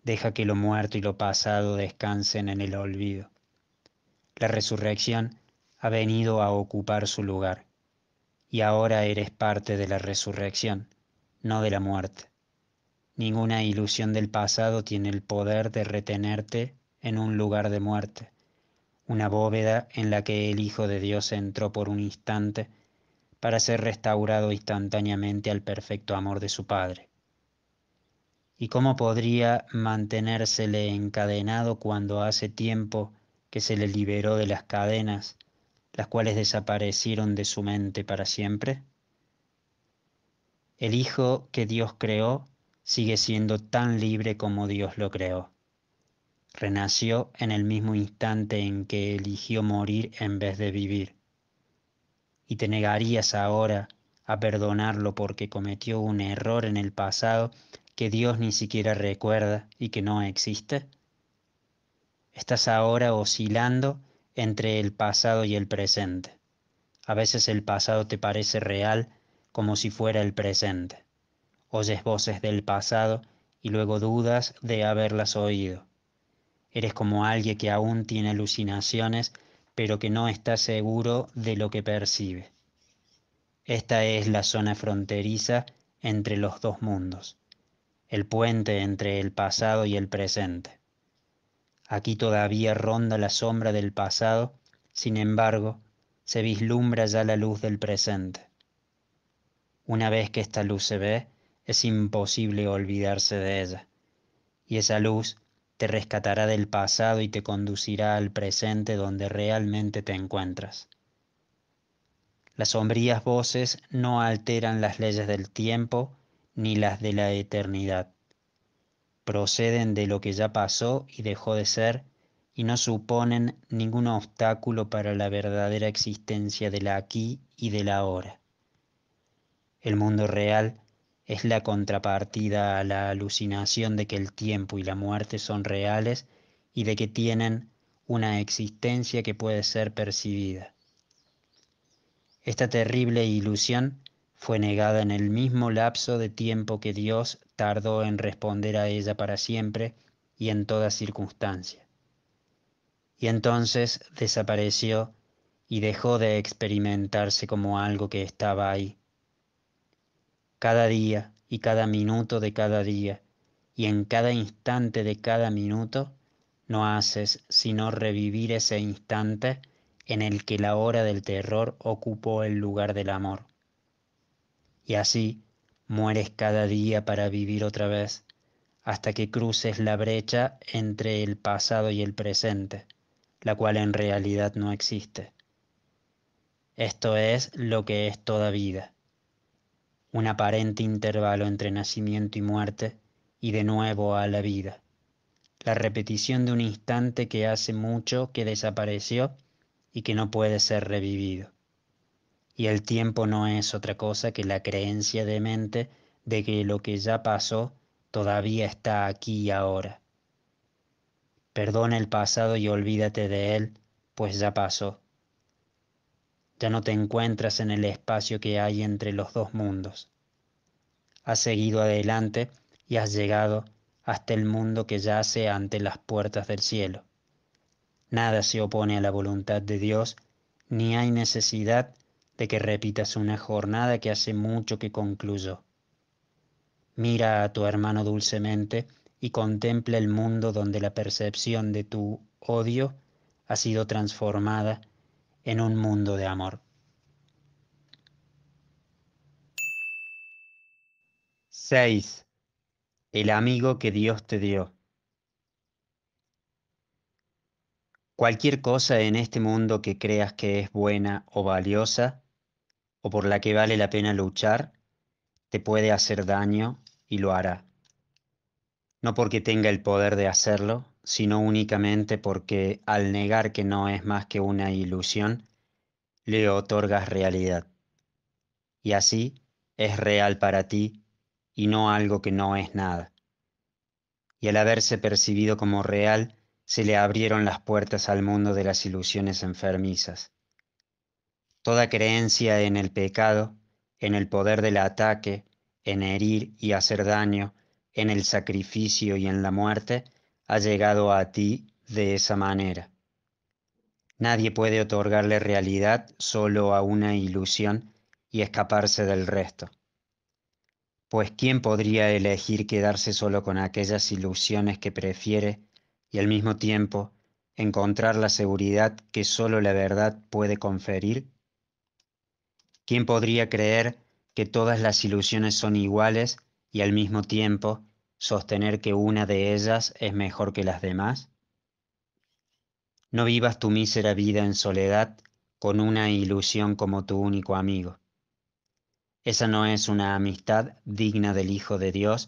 Deja que lo muerto y lo pasado descansen en el olvido. La resurrección ha venido a ocupar su lugar, y ahora eres parte de la resurrección, no de la muerte. Ninguna ilusión del pasado tiene el poder de retenerte en un lugar de muerte, una bóveda en la que el Hijo de Dios entró por un instante para ser restaurado instantáneamente al perfecto amor de su Padre. ¿Y cómo podría mantenérsele encadenado cuando hace tiempo que se le liberó de las cadenas, las cuales desaparecieron de su mente para siempre? El Hijo que Dios creó sigue siendo tan libre como Dios lo creó. Renació en el mismo instante en que eligió morir en vez de vivir. ¿Y te negarías ahora a perdonarlo porque cometió un error en el pasado que Dios ni siquiera recuerda y que no existe? Estás ahora oscilando entre el pasado y el presente. A veces el pasado te parece real como si fuera el presente. Oyes voces del pasado y luego dudas de haberlas oído. Eres como alguien que aún tiene alucinaciones, pero que no está seguro de lo que percibe. Esta es la zona fronteriza entre los dos mundos, el puente entre el pasado y el presente. Aquí todavía ronda la sombra del pasado, sin embargo, se vislumbra ya la luz del presente. Una vez que esta luz se ve, es imposible olvidarse de ella, y esa luz te rescatará del pasado y te conducirá al presente donde realmente te encuentras. Las sombrías voces no alteran las leyes del tiempo ni las de la eternidad. Proceden de lo que ya pasó y dejó de ser y no suponen ningún obstáculo para la verdadera existencia del aquí y del ahora. El mundo real es la contrapartida a la alucinación de que el tiempo y la muerte son reales y de que tienen una existencia que puede ser percibida. Esta terrible ilusión fue negada en el mismo lapso de tiempo que Dios tardó en responder a ella para siempre y en toda circunstancia. Y entonces desapareció y dejó de experimentarse como algo que estaba ahí. Cada día y cada minuto de cada día y en cada instante de cada minuto no haces sino revivir ese instante en el que la hora del terror ocupó el lugar del amor. Y así mueres cada día para vivir otra vez, hasta que cruces la brecha entre el pasado y el presente, la cual en realidad no existe. Esto es lo que es toda vida, un aparente intervalo entre nacimiento y muerte, y de nuevo a la vida, la repetición de un instante que hace mucho que desapareció y que no puede ser revivido. Y el tiempo no es otra cosa que la creencia demente de que lo que ya pasó todavía está aquí y ahora. Perdona el pasado y olvídate de él, pues ya pasó. Ya no te encuentras en el espacio que hay entre los dos mundos. Has seguido adelante y has llegado hasta el mundo que yace ante las puertas del cielo. Nada se opone a la voluntad de Dios, ni hay necesidad de que repitas una jornada que hace mucho que concluyó. Mira a tu hermano dulcemente y contempla el mundo donde la percepción de tu odio ha sido transformada en un mundo de amor. 6. El amigo que Dios te dio. Cualquier cosa en este mundo que creas que es buena o valiosa, o por la que vale la pena luchar, te puede hacer daño y lo hará. No porque tenga el poder de hacerlo, sino únicamente porque al negar que no es más que una ilusión, le otorgas realidad. Y así es real para ti y no algo que no es nada. Y al haberse percibido como real, se le abrieron las puertas al mundo de las ilusiones enfermizas. Toda creencia en el pecado, en el poder del ataque, en herir y hacer daño, en el sacrificio y en la muerte, ha llegado a ti de esa manera. Nadie puede otorgarle realidad solo a una ilusión y escaparse del resto. Pues ¿quién podría elegir quedarse solo con aquellas ilusiones que prefiere y al mismo tiempo encontrar la seguridad que solo la verdad puede conferir? ¿Quién podría creer que todas las ilusiones son iguales y al mismo tiempo sostener que una de ellas es mejor que las demás? No vivas tu mísera vida en soledad con una ilusión como tu único amigo. Esa no es una amistad digna del Hijo de Dios,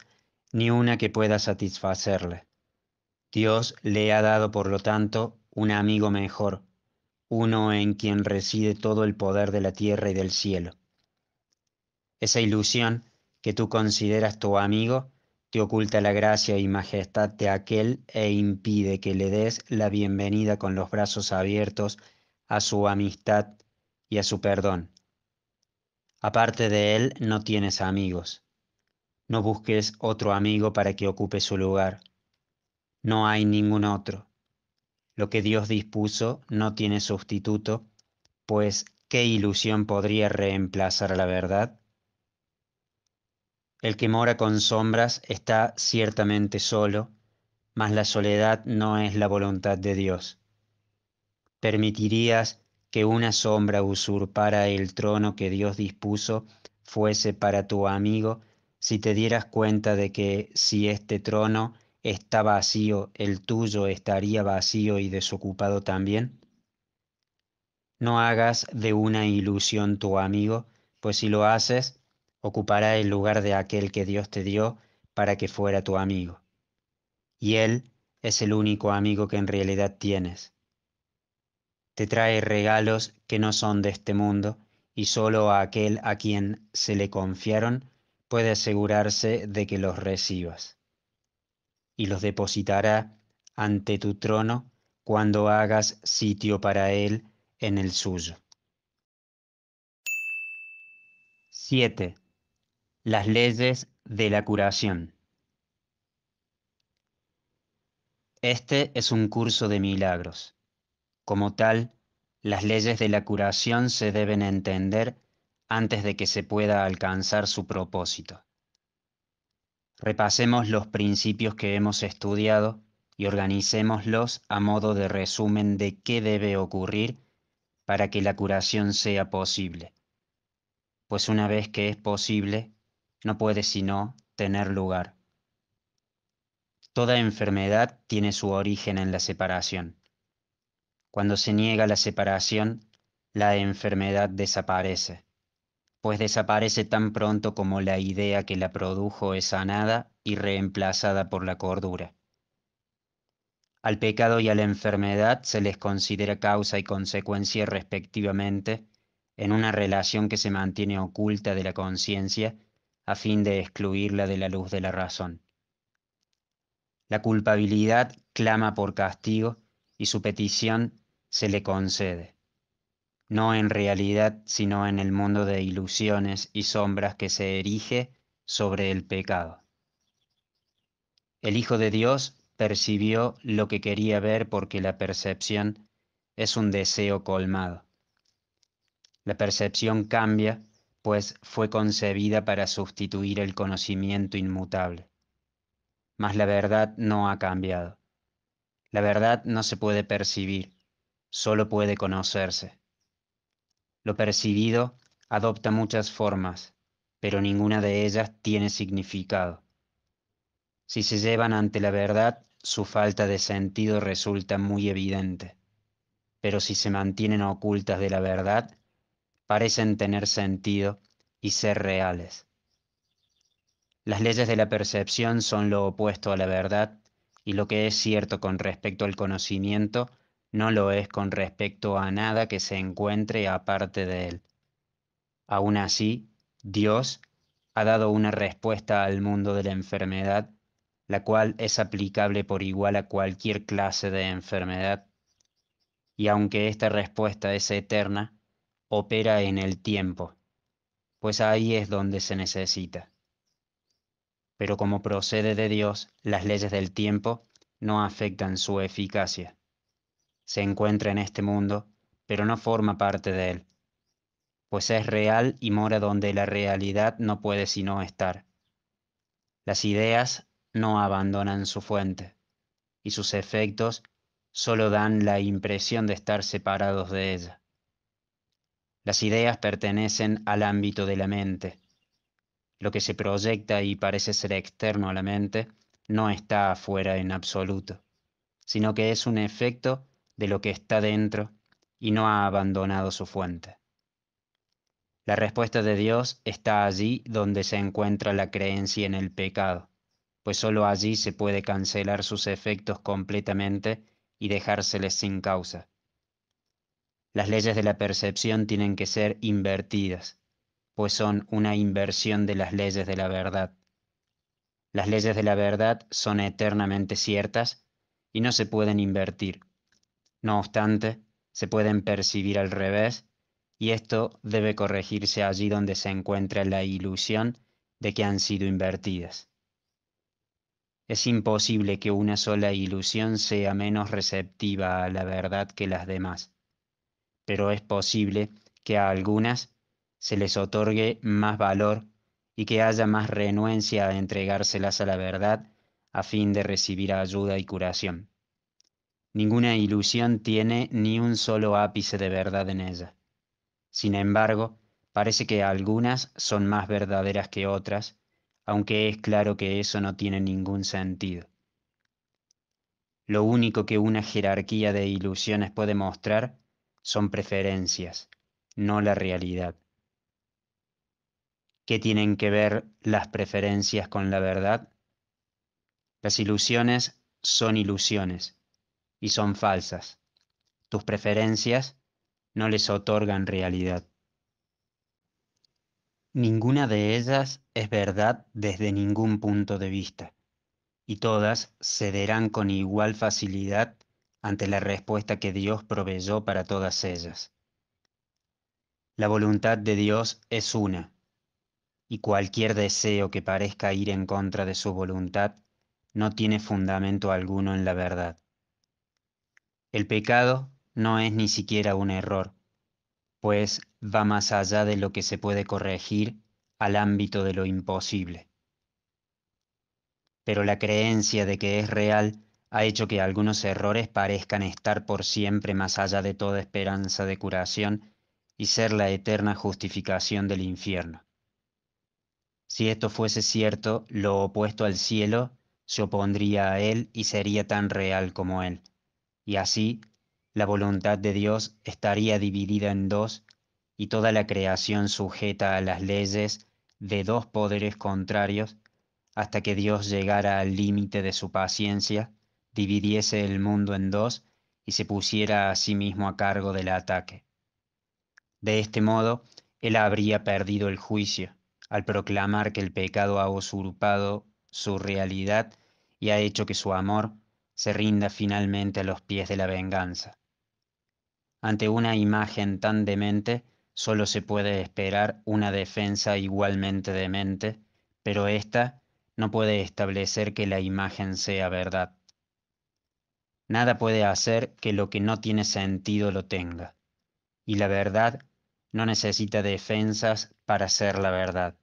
ni una que pueda satisfacerle. Dios le ha dado, por lo tanto, un amigo mejor, uno en quien reside todo el poder de la tierra y del cielo. Esa ilusión que tú consideras tu amigo te oculta la gracia y majestad de aquel e impide que le des la bienvenida con los brazos abiertos a su amistad y a su perdón. Aparte de él no tienes amigos. No busques otro amigo para que ocupe su lugar. No hay ningún otro. Lo que Dios dispuso no tiene sustituto, pues ¿qué ilusión podría reemplazar a la verdad? El que mora con sombras está ciertamente solo, mas la soledad no es la voluntad de Dios. ¿Permitirías que una sombra usurpara el trono que Dios dispuso fuese para tu amigo, si te dieras cuenta de que si este trono está vacío, el tuyo estaría vacío y desocupado también? No hagas de una ilusión tu amigo, pues si lo haces, ocupará el lugar de aquel que Dios te dio para que fuera tu amigo. Y él es el único amigo que en realidad tienes. Te trae regalos que no son de este mundo, y solo aquel a quien se le confiaron puede asegurarse de que los recibas, y los depositará ante tu trono cuando hagas sitio para él en el suyo. 7. Las leyes de la curación. Este es un curso de milagros. Como tal, las leyes de la curación se deben entender antes de que se pueda alcanzar su propósito. Repasemos los principios que hemos estudiado y organicémoslos a modo de resumen de qué debe ocurrir para que la curación sea posible. Pues una vez que es posible, no puede sino tener lugar. Toda enfermedad tiene su origen en la separación. Cuando se niega la separación, la enfermedad desaparece, pues desaparece tan pronto como la idea que la produjo es sanada y reemplazada por la cordura. Al pecado y a la enfermedad se les considera causa y consecuencia respectivamente en una relación que se mantiene oculta de la conciencia a fin de excluirla de la luz de la razón. La culpabilidad clama por castigo y su petición se le concede, no en realidad, sino en el mundo de ilusiones y sombras que se erige sobre el pecado. El Hijo de Dios percibió lo que quería ver porque la percepción es un deseo colmado. La percepción cambia, pues fue concebida para sustituir el conocimiento inmutable. Mas la verdad no ha cambiado. La verdad no se puede percibir, solo puede conocerse. Lo percibido adopta muchas formas, pero ninguna de ellas tiene significado. Si se llevan ante la verdad, su falta de sentido resulta muy evidente, pero si se mantienen ocultas de la verdad, parecen tener sentido y ser reales. Las leyes de la percepción son lo opuesto a la verdad, y lo que es cierto con respecto al conocimiento no lo es con respecto a nada que se encuentre aparte de él. Aún así, Dios ha dado una respuesta al mundo de la enfermedad, la cual es aplicable por igual a cualquier clase de enfermedad, y aunque esta respuesta es eterna, opera en el tiempo, pues ahí es donde se necesita. Pero como procede de Dios, las leyes del tiempo no afectan su eficacia. Se encuentra en este mundo, pero no forma parte de él, pues es real y mora donde la realidad no puede sino estar. Las ideas no abandonan su fuente, y sus efectos solo dan la impresión de estar separados de ella. Las ideas pertenecen al ámbito de la mente. Lo que se proyecta y parece ser externo a la mente no está afuera en absoluto, sino que es un efecto de lo que está dentro y no ha abandonado su fuente. La respuesta de Dios está allí donde se encuentra la creencia en el pecado, pues sólo allí se puede cancelar sus efectos completamente y dejárseles sin causa. Las leyes de la percepción tienen que ser invertidas, pues son una inversión de las leyes de la verdad. Las leyes de la verdad son eternamente ciertas y no se pueden invertir. No obstante, se pueden percibir al revés, y esto debe corregirse allí donde se encuentra la ilusión de que han sido invertidas. Es imposible que una sola ilusión sea menos receptiva a la verdad que las demás, pero es posible que a algunas se les otorgue más valor y que haya más renuencia a entregárselas a la verdad a fin de recibir ayuda y curación. Ninguna ilusión tiene ni un solo ápice de verdad en ella. Sin embargo, parece que algunas son más verdaderas que otras, aunque es claro que eso no tiene ningún sentido. Lo único que una jerarquía de ilusiones puede mostrar son preferencias, no la realidad. ¿Qué tienen que ver las preferencias con la verdad? Las ilusiones son ilusiones y son falsas. Tus preferencias no les otorgan realidad. Ninguna de ellas es verdad desde ningún punto de vista, y todas cederán con igual facilidad ante la respuesta que Dios proveyó para todas ellas. La voluntad de Dios es una, y cualquier deseo que parezca ir en contra de su voluntad no tiene fundamento alguno en la verdad. El pecado no es ni siquiera un error, pues va más allá de lo que se puede corregir al ámbito de lo imposible. Pero la creencia de que es real ha hecho que algunos errores parezcan estar por siempre más allá de toda esperanza de curación y ser la eterna justificación del infierno. Si esto fuese cierto, lo opuesto al cielo se opondría a él y sería tan real como él. Y así, la voluntad de Dios estaría dividida en dos y toda la creación sujeta a las leyes de dos poderes contrarios hasta que Dios llegara al límite de su paciencia, dividiese el mundo en dos y se pusiera a sí mismo a cargo del ataque. De este modo, él habría perdido el juicio, al proclamar que el pecado ha usurpado su realidad y ha hecho que su amor se rinda finalmente a los pies de la venganza. Ante una imagen tan demente, solo se puede esperar una defensa igualmente demente, pero ésta no puede establecer que la imagen sea verdad. Nada puede hacer que lo que no tiene sentido lo tenga, y la verdad no necesita defensas para ser la verdad.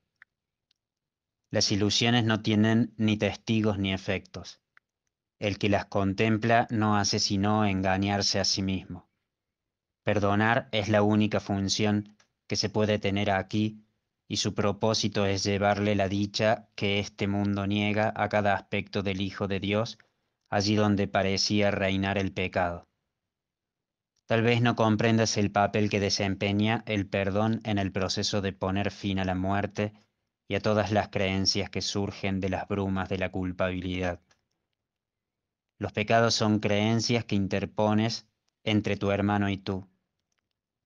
Las ilusiones no tienen ni testigos ni efectos. El que las contempla no hace sino engañarse a sí mismo. Perdonar es la única función que se puede tener aquí y su propósito es llevarle la dicha que este mundo niega a cada aspecto del Hijo de Dios, allí donde parecía reinar el pecado. Tal vez no comprendas el papel que desempeña el perdón en el proceso de poner fin a la muerte y a todas las creencias que surgen de las brumas de la culpabilidad. Los pecados son creencias que interpones entre tu hermano y tú.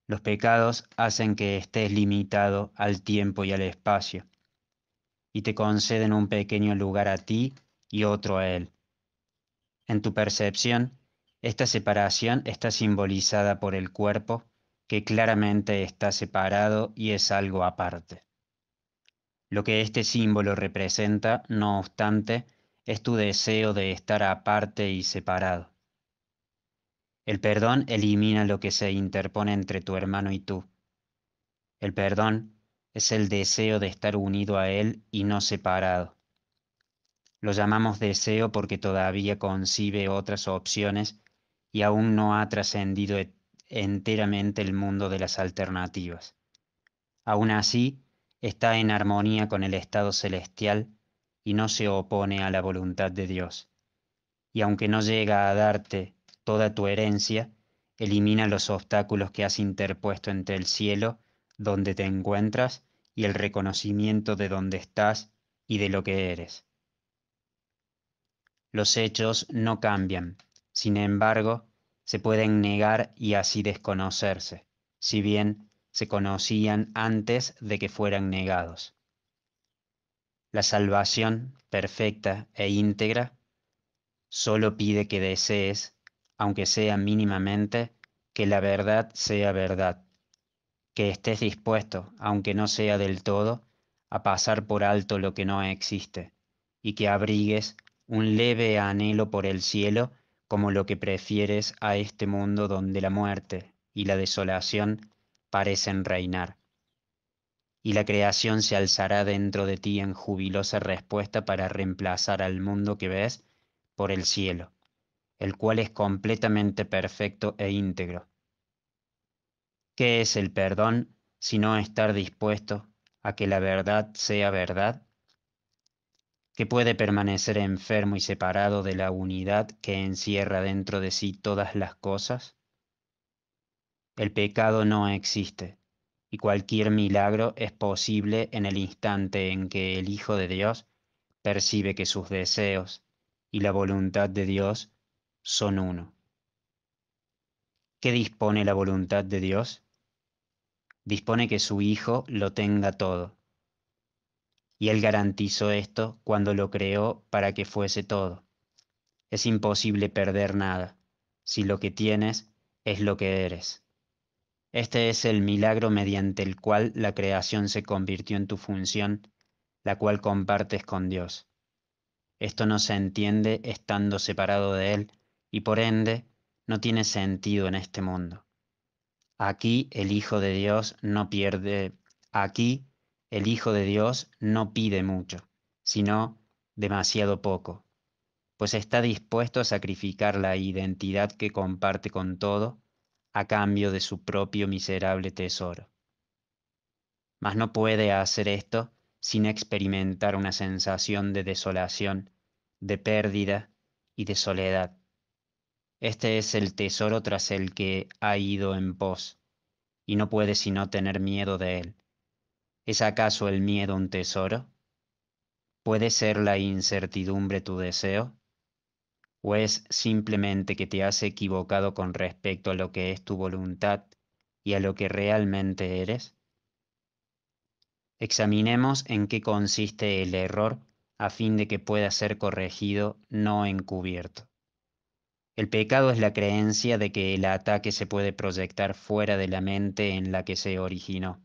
Los pecados hacen que estés limitado al tiempo y al espacio, y te conceden un pequeño lugar a ti y otro a él. En tu percepción, esta separación está simbolizada por el cuerpo, que claramente está separado y es algo aparte. Lo que este símbolo representa, no obstante, es tu deseo de estar aparte y separado. El perdón elimina lo que se interpone entre tu hermano y tú. El perdón es el deseo de estar unido a él y no separado. Lo llamamos deseo porque todavía concibe otras opciones y aún no ha trascendido enteramente el mundo de las alternativas. Aún así, está en armonía con el estado celestial y no se opone a la voluntad de Dios. Y aunque no llega a darte toda tu herencia, elimina los obstáculos que has interpuesto entre el cielo, donde te encuentras, y el reconocimiento de dónde estás y de lo que eres. Los hechos no cambian, sin embargo, se pueden negar y así desconocerse, si bien se conocían antes de que fueran negados. La salvación perfecta e íntegra solo pide que desees, aunque sea mínimamente, que la verdad sea verdad, que estés dispuesto, aunque no sea del todo, a pasar por alto lo que no existe, y que abrigues un leve anhelo por el cielo como lo que prefieres a este mundo donde la muerte y la desolación parecen reinar. Y la creación se alzará dentro de ti en jubilosa respuesta para reemplazar al mundo que ves por el cielo el cual es completamente perfecto e íntegro. ¿Qué es el perdón sino estar dispuesto a que la verdad sea verdad? ¿Que puede permanecer enfermo y separado de la unidad que encierra dentro de sí todas las cosas? El pecado no existe, y cualquier milagro es posible en el instante en que el Hijo de Dios percibe que sus deseos y la voluntad de Dios son uno. ¿Qué dispone la voluntad de Dios? Dispone que su Hijo lo tenga todo, y Él garantizó esto cuando lo creó para que fuese todo. Es imposible perder nada, si lo que tienes es lo que eres. Este es el milagro mediante el cual la creación se convirtió en tu función, la cual compartes con Dios. Esto no se entiende estando separado de Él y por ende no tiene sentido en este mundo. Aquí el Hijo de Dios no pierde, aquí el Hijo de Dios no pide mucho, sino demasiado poco, pues está dispuesto a sacrificar la identidad que comparte con todo a cambio de su propio miserable tesoro. Mas no puede hacer esto sin experimentar una sensación de desolación, de pérdida y de soledad. Este es el tesoro tras el que ha ido en pos, y no puede sino tener miedo de él. ¿Es acaso el miedo un tesoro? ¿Puede ser la incertidumbre tu deseo? ¿O es simplemente que te has equivocado con respecto a lo que es tu voluntad y a lo que realmente eres? Examinemos en qué consiste el error a fin de que pueda ser corregido, no encubierto. El pecado es la creencia de que el ataque se puede proyectar fuera de la mente en la que se originó.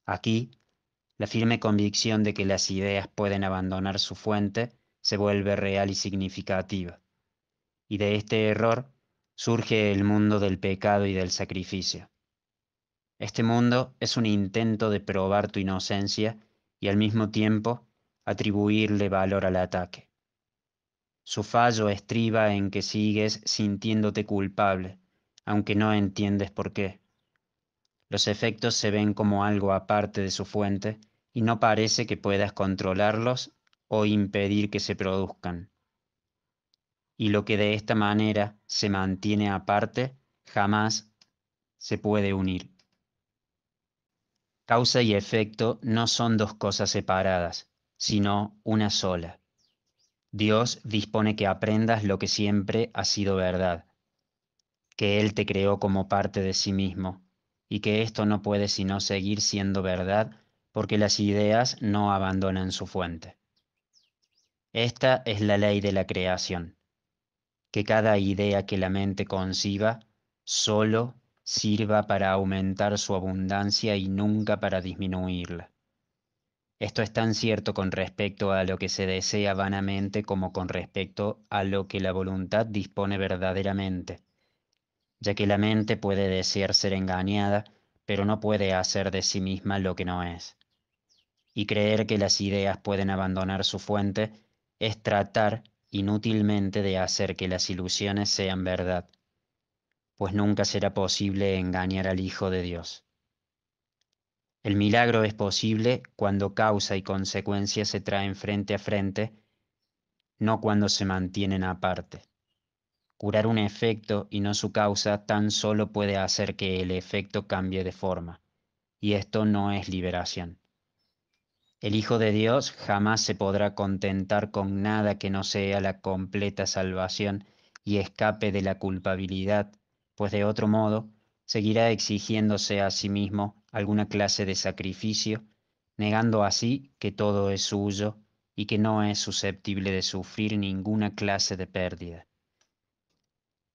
Aquí, la firme convicción de que las ideas pueden abandonar su fuente se vuelve real y significativa. Y de este error surge el mundo del pecado y del sacrificio. Este mundo es un intento de probar tu inocencia y al mismo tiempo atribuirle valor al ataque. Su fallo estriba en que sigues sintiéndote culpable, aunque no entiendes por qué. Los efectos se ven como algo aparte de su fuente y no parece que puedas controlarlos o impedir que se produzcan. Y lo que de esta manera se mantiene aparte jamás se puede unir. Causa y efecto no son dos cosas separadas, sino una sola. Dios dispone que aprendas lo que siempre ha sido verdad, que Él te creó como parte de sí mismo, y que esto no puede sino seguir siendo verdad porque las ideas no abandonan su fuente. Esta es la ley de la creación, que cada idea que la mente conciba solo sirva para aumentar su abundancia y nunca para disminuirla. Esto es tan cierto con respecto a lo que se desea vanamente como con respecto a lo que la voluntad dispone verdaderamente, ya que la mente puede desear ser engañada, pero no puede hacer de sí misma lo que no es. Y creer que las ideas pueden abandonar su fuente es tratar inútilmente de hacer que las ilusiones sean verdad, pues nunca será posible engañar al Hijo de Dios. El milagro es posible cuando causa y consecuencia se traen frente a frente, no cuando se mantienen aparte. Curar un efecto y no su causa tan solo puede hacer que el efecto cambie de forma, y esto no es liberación. El Hijo de Dios jamás se podrá contentar con nada que no sea la completa salvación y escape de la culpabilidad, pues de otro modo seguirá exigiéndose a sí mismo alguna clase de sacrificio, negando así que todo es suyo y que no es susceptible de sufrir ninguna clase de pérdida.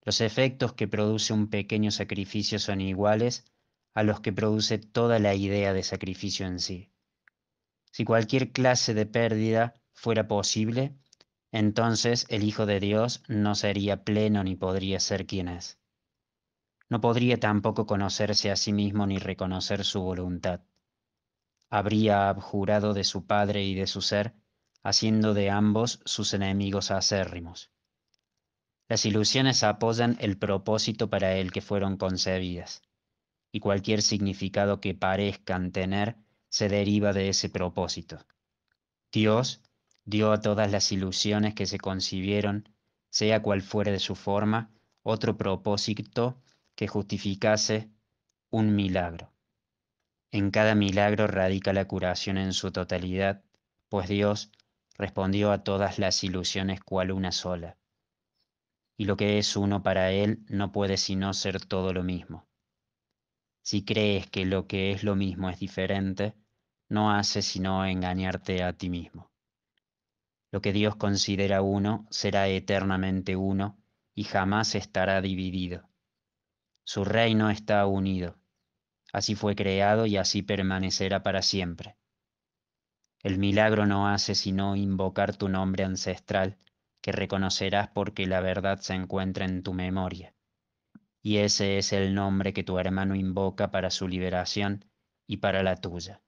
Los efectos que produce un pequeño sacrificio son iguales a los que produce toda la idea de sacrificio en sí. Si cualquier clase de pérdida fuera posible, entonces el Hijo de Dios no sería pleno ni podría ser quien es. No podría tampoco conocerse a sí mismo ni reconocer su voluntad. Habría abjurado de su Padre y de su ser, haciendo de ambos sus enemigos acérrimos. Las ilusiones apoyan el propósito para el que fueron concebidas, y cualquier significado que parezcan tener se deriva de ese propósito. Dios dio a todas las ilusiones que se concibieron, sea cual fuere de su forma, otro propósito que justificase un milagro. En cada milagro radica la curación en su totalidad, pues Dios respondió a todas las ilusiones cual una sola, y lo que es uno para Él no puede sino ser todo lo mismo. Si crees que lo que es lo mismo es diferente, no hace sino engañarte a ti mismo. Lo que Dios considera uno será eternamente uno y jamás estará dividido. Su reino está unido. Así fue creado y así permanecerá para siempre. El milagro no hace sino invocar tu nombre ancestral, que reconocerás porque la verdad se encuentra en tu memoria. Y ese es el nombre que tu hermano invoca para su liberación y para la tuya.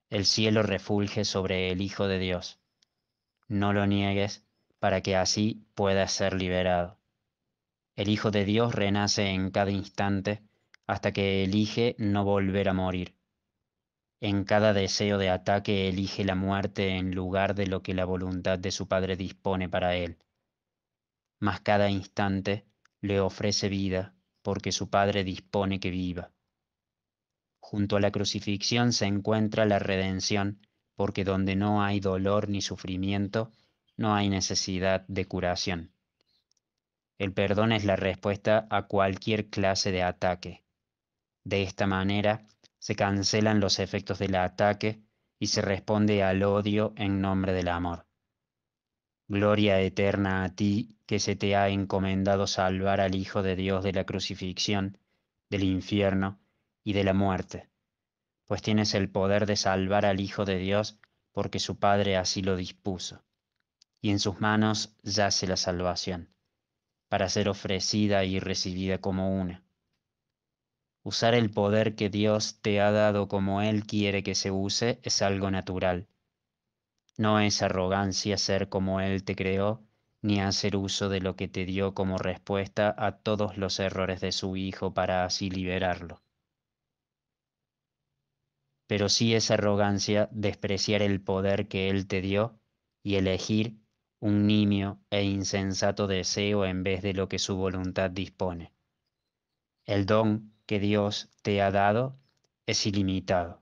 El cielo refulge sobre el Hijo de Dios. No lo niegues para que así puedas ser liberado. El Hijo de Dios renace en cada instante hasta que elige no volver a morir. En cada deseo de ataque elige la muerte en lugar de lo que la voluntad de su Padre dispone para él. Mas cada instante le ofrece vida porque su Padre dispone que viva. Junto a la crucifixión se encuentra la redención, porque donde no hay dolor ni sufrimiento, no hay necesidad de curación. El perdón es la respuesta a cualquier clase de ataque. De esta manera se cancelan los efectos del ataque y se responde al odio en nombre del amor. Gloria eterna a ti que se te ha encomendado salvar al Hijo de Dios de la crucifixión, del infierno y de la muerte, pues tienes el poder de salvar al Hijo de Dios porque su Padre así lo dispuso, y en sus manos yace la salvación, para ser ofrecida y recibida como una. Usar el poder que Dios te ha dado como Él quiere que se use es algo natural. No es arrogancia ser como Él te creó, ni hacer uso de lo que te dio como respuesta a todos los errores de su Hijo para así liberarlo. Pero sí es arrogancia despreciar el poder que Él te dio y elegir un nimio e insensato deseo en vez de lo que su voluntad dispone. El don que Dios te ha dado es ilimitado.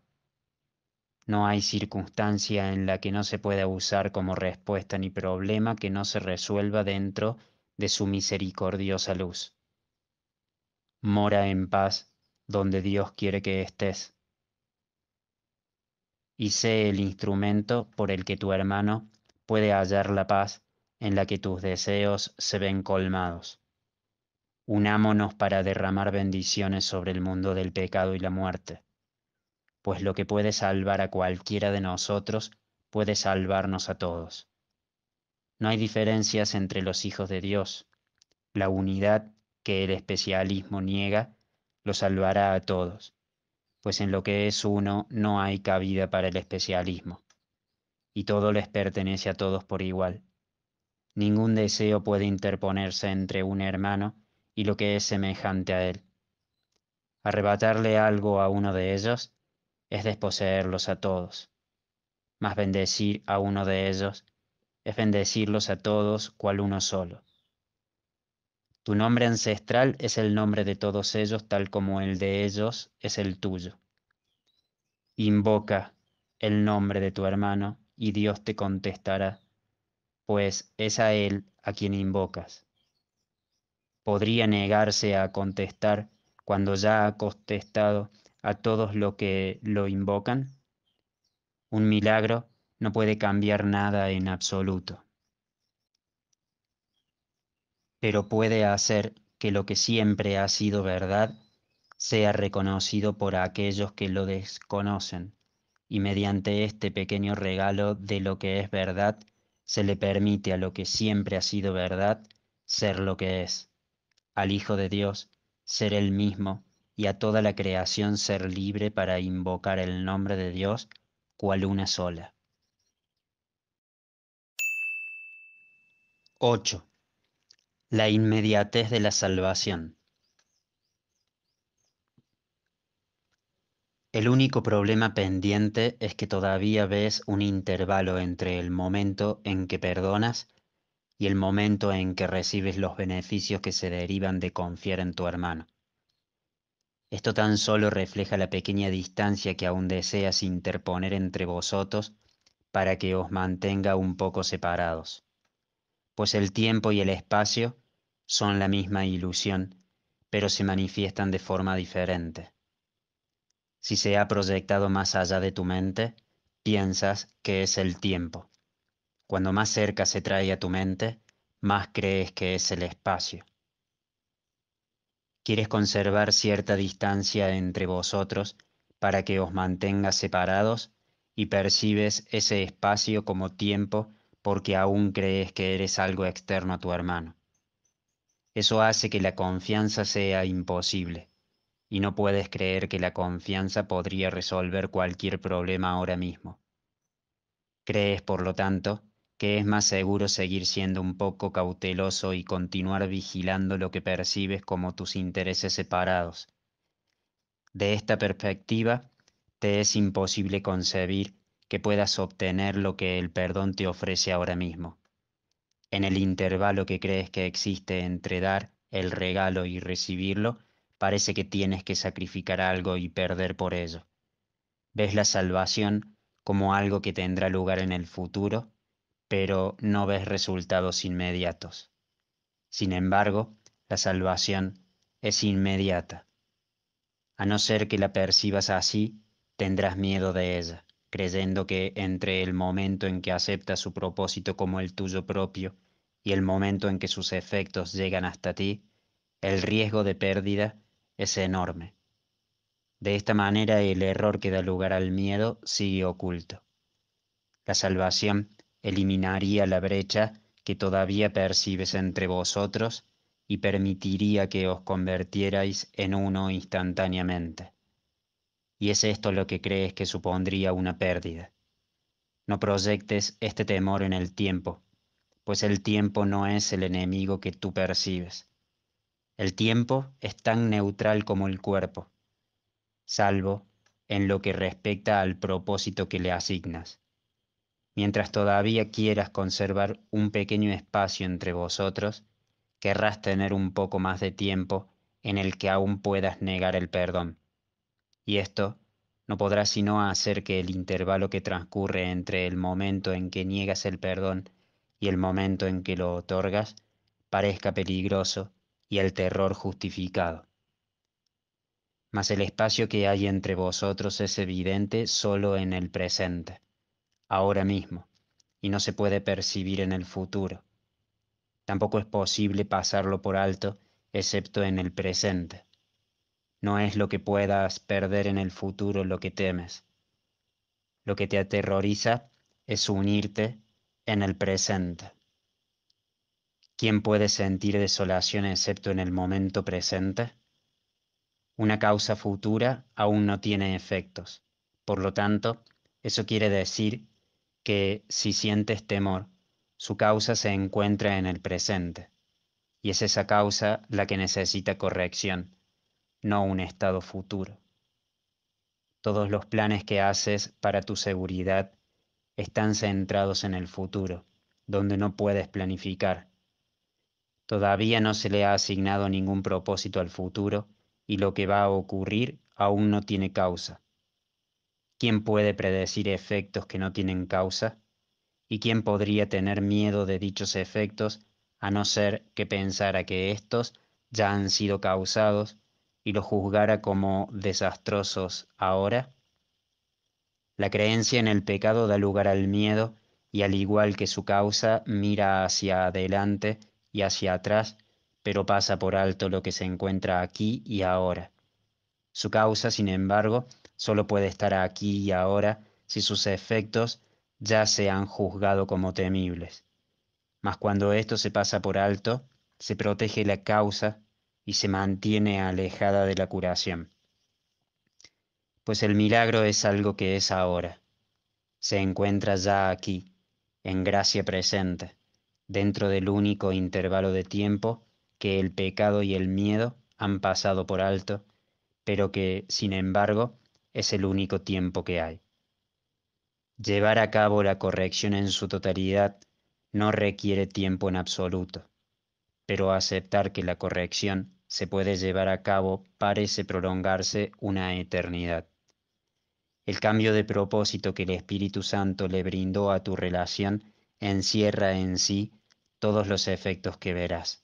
No hay circunstancia en la que no se pueda usar como respuesta ni problema que no se resuelva dentro de su misericordiosa luz. Mora en paz donde Dios quiere que estés, y sé el instrumento por el que tu hermano puede hallar la paz en la que tus deseos se ven colmados. Unámonos para derramar bendiciones sobre el mundo del pecado y la muerte, pues lo que puede salvar a cualquiera de nosotros puede salvarnos a todos. No hay diferencias entre los hijos de Dios. La unidad que el especialismo niega lo salvará a todos, pues en lo que es uno no hay cabida para el especialismo, y todo les pertenece a todos por igual. Ningún deseo puede interponerse entre un hermano y lo que es semejante a él. Arrebatarle algo a uno de ellos es desposeerlos a todos, mas bendecir a uno de ellos es bendecirlos a todos cual uno solo. Tu nombre ancestral es el nombre de todos ellos, tal como el de ellos es el tuyo. Invoca el nombre de tu hermano y Dios te contestará, pues es a él a quien invocas. ¿Podría negarse a contestar cuando ya ha contestado a todos los que lo invocan? Un milagro no puede cambiar nada en absoluto, pero puede hacer que lo que siempre ha sido verdad sea reconocido por aquellos que lo desconocen, y mediante este pequeño regalo de lo que es verdad, se le permite a lo que siempre ha sido verdad ser lo que es, al Hijo de Dios ser él mismo, y a toda la creación ser libre para invocar el nombre de Dios cual una sola. 8. La inmediatez de la salvación. El único problema pendiente es que todavía ves un intervalo entre el momento en que perdonas y el momento en que recibes los beneficios que se derivan de confiar en tu hermano. Esto tan solo refleja la pequeña distancia que aún deseas interponer entre vosotros para que os mantenga un poco separados, pues el tiempo y el espacio son la misma ilusión, pero se manifiestan de forma diferente. Si se ha proyectado más allá de tu mente, piensas que es el tiempo. Cuando más cerca se trae a tu mente, más crees que es el espacio. Quieres conservar cierta distancia entre vosotros para que os mantengas separados y percibes ese espacio como tiempo porque aún crees que eres algo externo a tu hermano. Eso hace que la confianza sea imposible y no puedes creer que la confianza podría resolver cualquier problema ahora mismo. Crees, por lo tanto, que es más seguro seguir siendo un poco cauteloso y continuar vigilando lo que percibes como tus intereses separados. De esta perspectiva, te es imposible concebir que puedas obtener lo que el perdón te ofrece ahora mismo. En el intervalo que crees que existe entre dar el regalo y recibirlo, parece que tienes que sacrificar algo y perder por ello. Ves la salvación como algo que tendrá lugar en el futuro, pero no ves resultados inmediatos. Sin embargo, la salvación es inmediata. A no ser que la percibas así, tendrás miedo de ella, creyendo que entre el momento en que aceptas su propósito como el tuyo propio y el momento en que sus efectos llegan hasta ti, el riesgo de pérdida es enorme. De esta manera el error que da lugar al miedo sigue oculto. La salvación eliminaría la brecha que todavía percibes entre vosotros y permitiría que os convirtierais en uno instantáneamente. Y es esto lo que crees que supondría una pérdida. No proyectes este temor en el tiempo, pues el tiempo no es el enemigo que tú percibes. El tiempo es tan neutral como el cuerpo, salvo en lo que respecta al propósito que le asignas. Mientras todavía quieras conservar un pequeño espacio entre vosotros, querrás tener un poco más de tiempo en el que aún puedas negar el perdón. Y esto no podrá sino hacer que el intervalo que transcurre entre el momento en que niegas el perdón y el momento en que lo otorgas parezca peligroso y el terror justificado. Mas el espacio que hay entre vosotros es evidente solo en el presente, ahora mismo, y no se puede percibir en el futuro. Tampoco es posible pasarlo por alto, excepto en el presente. No es lo que puedas perder en el futuro lo que temes. Lo que te aterroriza es unirte en el presente. ¿Quién puede sentir desolación excepto en el momento presente? Una causa futura aún no tiene efectos. Por lo tanto, eso quiere decir que si sientes temor, su causa se encuentra en el presente, y es esa causa la que necesita corrección, no un estado futuro. Todos los planes que haces para tu seguridad están centrados en el futuro, donde no puedes planificar. Todavía no se le ha asignado ningún propósito al futuro y lo que va a ocurrir aún no tiene causa. ¿Quién puede predecir efectos que no tienen causa? ¿Y quién podría tener miedo de dichos efectos a no ser que pensara que éstos ya han sido causados y los juzgara como desastrosos ahora? La creencia en el pecado da lugar al miedo y al igual que su causa mira hacia adelante y hacia atrás, pero pasa por alto lo que se encuentra aquí y ahora. Su causa, sin embargo, solo puede estar aquí y ahora si sus efectos ya se han juzgado como temibles. Mas cuando esto se pasa por alto, se protege la causa y se mantiene alejada de la curación. Pues el milagro es algo que es ahora, se encuentra ya aquí, en gracia presente, dentro del único intervalo de tiempo que el pecado y el miedo han pasado por alto, pero que, sin embargo, es el único tiempo que hay. Llevar a cabo la corrección en su totalidad no requiere tiempo en absoluto, pero aceptar que la corrección se puede llevar a cabo parece prolongarse una eternidad. El cambio de propósito que el Espíritu Santo le brindó a tu relación encierra en sí todos los efectos que verás.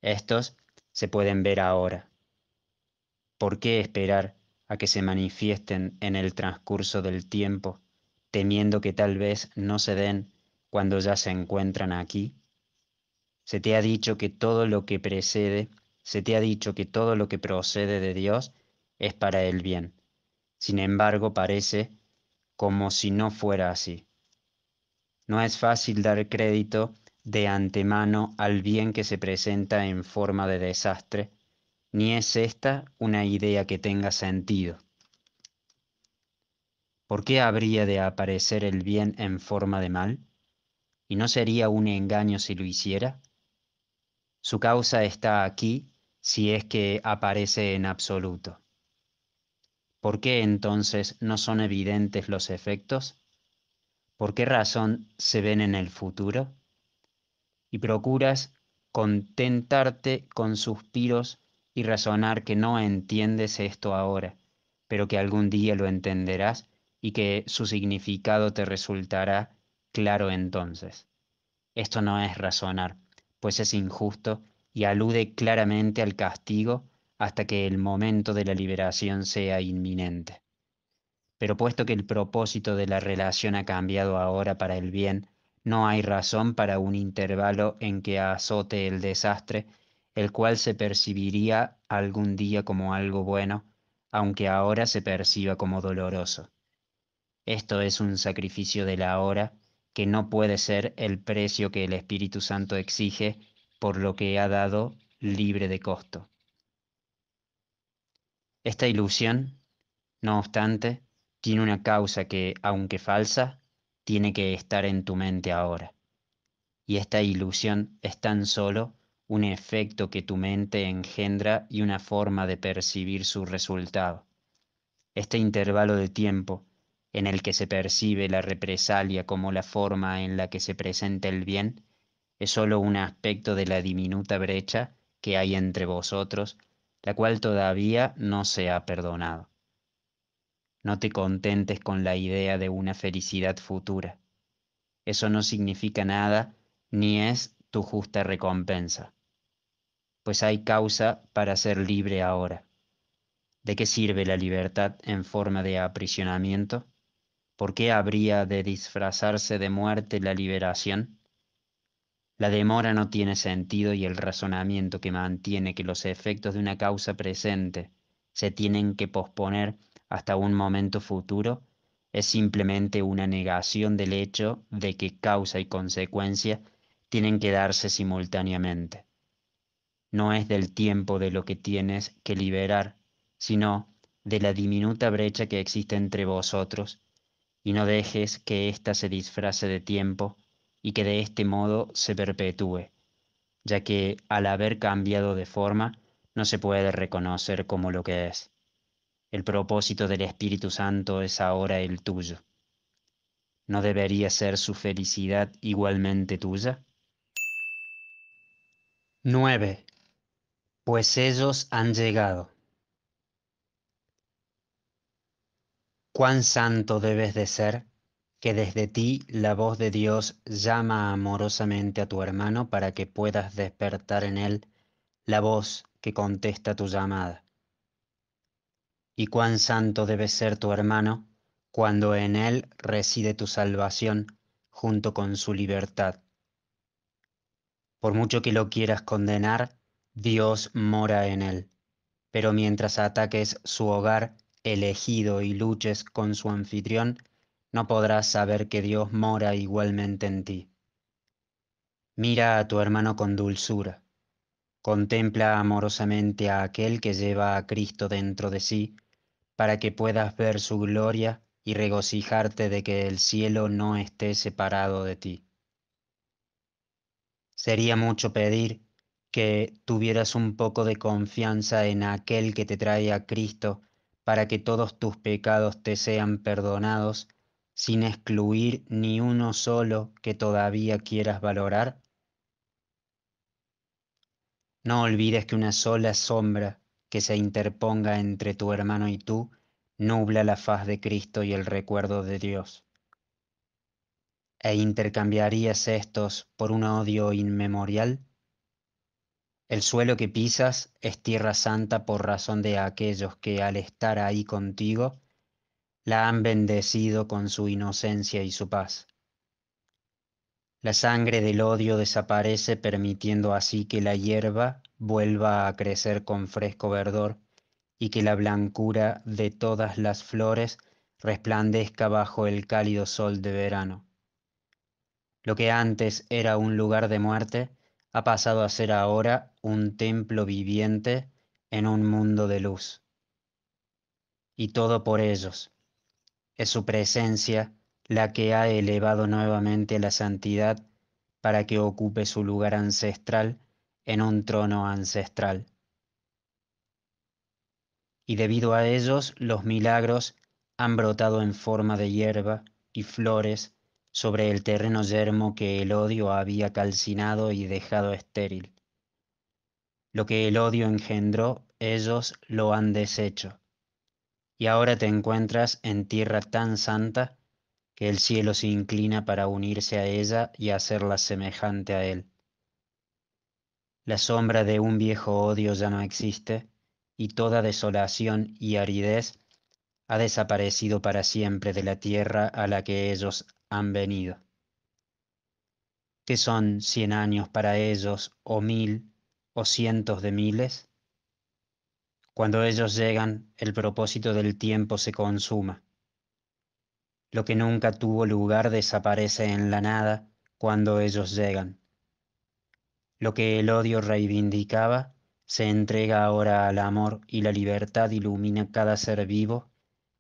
Estos se pueden ver ahora. ¿Por qué esperar a que se manifiesten en el transcurso del tiempo, temiendo que tal vez no se den cuando ya se encuentran aquí? Se te ha dicho que todo lo que precede, se te ha dicho que todo lo que procede de Dios es para el bien. Sin embargo, parece como si no fuera así. No es fácil dar crédito de antemano al bien que se presenta en forma de desastre, ni es esta una idea que tenga sentido. ¿Por qué habría de aparecer el bien en forma de mal? ¿Y no sería un engaño si lo hiciera? Su causa está aquí si es que aparece en absoluto. ¿Por qué entonces no son evidentes los efectos? ¿Por qué razón se ven en el futuro? Y procuras contentarte con suspiros y razonar que no entiendes esto ahora, pero que algún día lo entenderás y que su significado te resultará claro entonces. Esto no es razonar, pues es injusto y alude claramente al castigo hasta que el momento de la liberación sea inminente. Pero puesto que el propósito de la relación ha cambiado ahora para el bien, no hay razón para un intervalo en que azote el desastre, el cual se percibiría algún día como algo bueno, aunque ahora se perciba como doloroso. Esto es un sacrificio de la hora que no puede ser el precio que el Espíritu Santo exige por lo que ha dado libre de costo. Esta ilusión, no obstante, tiene una causa que, aunque falsa, tiene que estar en tu mente ahora. Y esta ilusión es tan solo un efecto que tu mente engendra y una forma de percibir su resultado. Este intervalo de tiempo en el que se percibe la represalia como la forma en la que se presenta el bien es solo un aspecto de la diminuta brecha que hay entre vosotros, la cual todavía no se ha perdonado. No te contentes con la idea de una felicidad futura. Eso no significa nada ni es tu justa recompensa, pues hay causa para ser libre ahora. ¿De qué sirve la libertad en forma de aprisionamiento? ¿Por qué habría de disfrazarse de muerte la liberación? La demora no tiene sentido y el razonamiento que mantiene que los efectos de una causa presente se tienen que posponer hasta un momento futuro es simplemente una negación del hecho de que causa y consecuencia tienen que darse simultáneamente. No es del tiempo de lo que tienes que liberar, sino de la diminuta brecha que existe entre vosotros, y no dejes que ésta se disfrace de tiempo y que de este modo se perpetúe, ya que al haber cambiado de forma no se puede reconocer como lo que es. El propósito del Espíritu Santo es ahora el tuyo. ¿No debería ser su felicidad igualmente tuya? 9. Pues ellos han llegado. Cuán santo debes de ser, que desde ti la voz de Dios llama amorosamente a tu hermano para que puedas despertar en él la voz que contesta tu llamada. Y cuán santo debe ser tu hermano cuando en él reside tu salvación junto con su libertad. Por mucho que lo quieras condenar, Dios mora en él. Pero mientras ataques su hogar elegido y luches con su anfitrión, no podrás saber que Dios mora igualmente en ti. Mira a tu hermano con dulzura. Contempla amorosamente a aquel que lleva a Cristo dentro de sí, para que puedas ver su gloria y regocijarte de que el cielo no esté separado de ti. Sería mucho pedir que tuvieras un poco de confianza en aquel que te trae a Cristo para que todos tus pecados te sean perdonados, sin excluir ni uno solo que todavía quieras valorar. No olvides que una sola sombra que se interponga entre tu hermano y tú nubla la faz de Cristo y el recuerdo de Dios, e intercambiarías estos por un odio inmemorial. El suelo que pisas es tierra santa por razón de aquellos que al estar ahí contigo la han bendecido con su inocencia y su paz. La sangre del odio desaparece permitiendo así que la hierba vuelva a crecer con fresco verdor y que la blancura de todas las flores resplandezca bajo el cálido sol de verano. Lo que antes era un lugar de muerte ha pasado a ser ahora un templo viviente en un mundo de luz. Y todo por ellos. Es su presencia la que ha elevado nuevamente a la santidad para que ocupe su lugar ancestral en un trono ancestral. Y debido a ellos, los milagros han brotado en forma de hierba y flores sobre el terreno yermo que el odio había calcinado y dejado estéril. Lo que el odio engendró, ellos lo han deshecho. Y ahora te encuentras en tierra tan santa que el cielo se inclina para unirse a ella y hacerla semejante a él. La sombra de un viejo odio ya no existe, y toda desolación y aridez ha desaparecido para siempre de la tierra a la que ellos han venido. ¿Qué son 100 años para ellos, o 1000, o cientos de miles? Cuando ellos llegan, el propósito del tiempo se consuma. Lo que nunca tuvo lugar desaparece en la nada cuando ellos llegan. Lo que el odio reivindicaba se entrega ahora al amor y la libertad ilumina cada ser vivo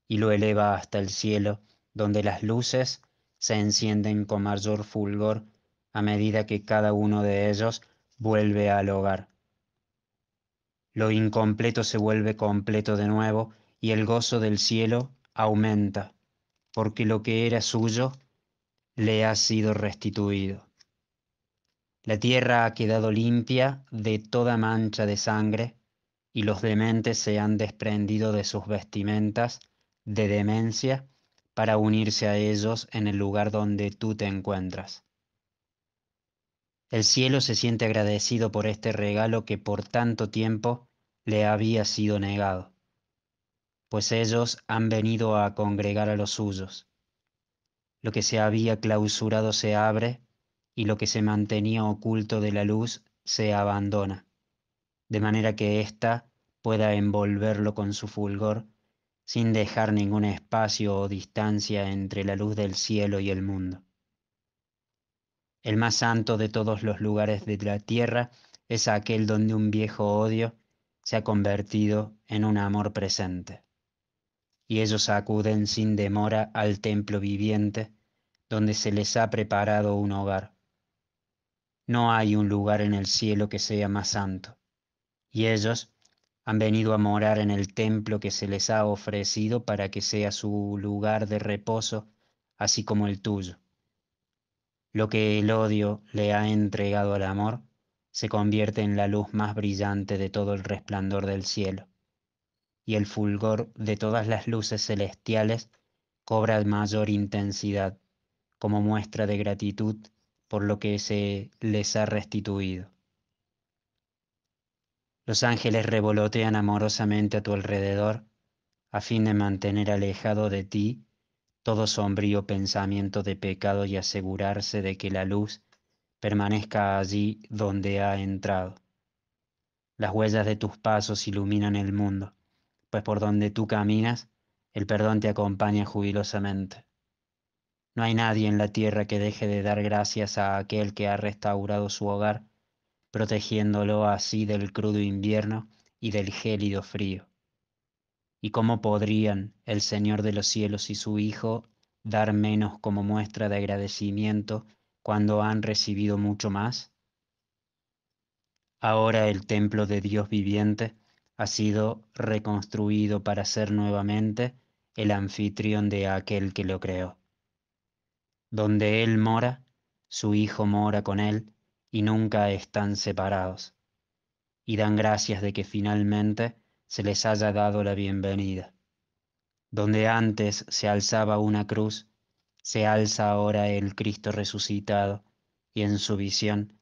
y lo eleva hasta el cielo, donde las luces se encienden con mayor fulgor a medida que cada uno de ellos vuelve al hogar. Lo incompleto se vuelve completo de nuevo y el gozo del cielo aumenta, porque lo que era suyo le ha sido restituido. La tierra ha quedado limpia de toda mancha de sangre y los dementes se han desprendido de sus vestimentas de demencia para unirse a ellos en el lugar donde tú te encuentras. El cielo se siente agradecido por este regalo que por tanto tiempo le había sido negado, pues ellos han venido a congregar a los suyos. Lo que se había clausurado se abre y lo que se mantenía oculto de la luz se abandona, de manera que ésta pueda envolverlo con su fulgor sin dejar ningún espacio o distancia entre la luz del cielo y el mundo. El más santo de todos los lugares de la tierra es aquel donde un viejo odio se ha convertido en un amor presente, y ellos acuden sin demora al templo viviente donde se les ha preparado un hogar. No hay un lugar en el cielo que sea más santo, y ellos han venido a morar en el templo que se les ha ofrecido para que sea su lugar de reposo, así como el tuyo. Lo que el odio le ha entregado al amor se convierte en la luz más brillante de todo el resplandor del cielo, y el fulgor de todas las luces celestiales cobra mayor intensidad como muestra de gratitud por lo que se les ha restituido. Los ángeles revolotean amorosamente a tu alrededor a fin de mantener alejado de ti todo sombrío pensamiento de pecado y asegurarse de que la luz permanezca allí donde ha entrado. Las huellas de tus pasos iluminan el mundo, pues por donde tú caminas, el perdón te acompaña jubilosamente. No hay nadie en la tierra que deje de dar gracias a aquel que ha restaurado su hogar, protegiéndolo así del crudo invierno y del gélido frío. ¿Y cómo podrían el Señor de los cielos y su Hijo dar menos como muestra de agradecimiento cuando han recibido mucho más? Ahora el templo de Dios viviente ha sido reconstruido para ser nuevamente el anfitrión de aquel que lo creó. Donde Él mora, su Hijo mora con Él y nunca están separados, y dan gracias de que finalmente se les haya dado la bienvenida. Donde antes se alzaba una cruz, se alza ahora el Cristo resucitado, y en su visión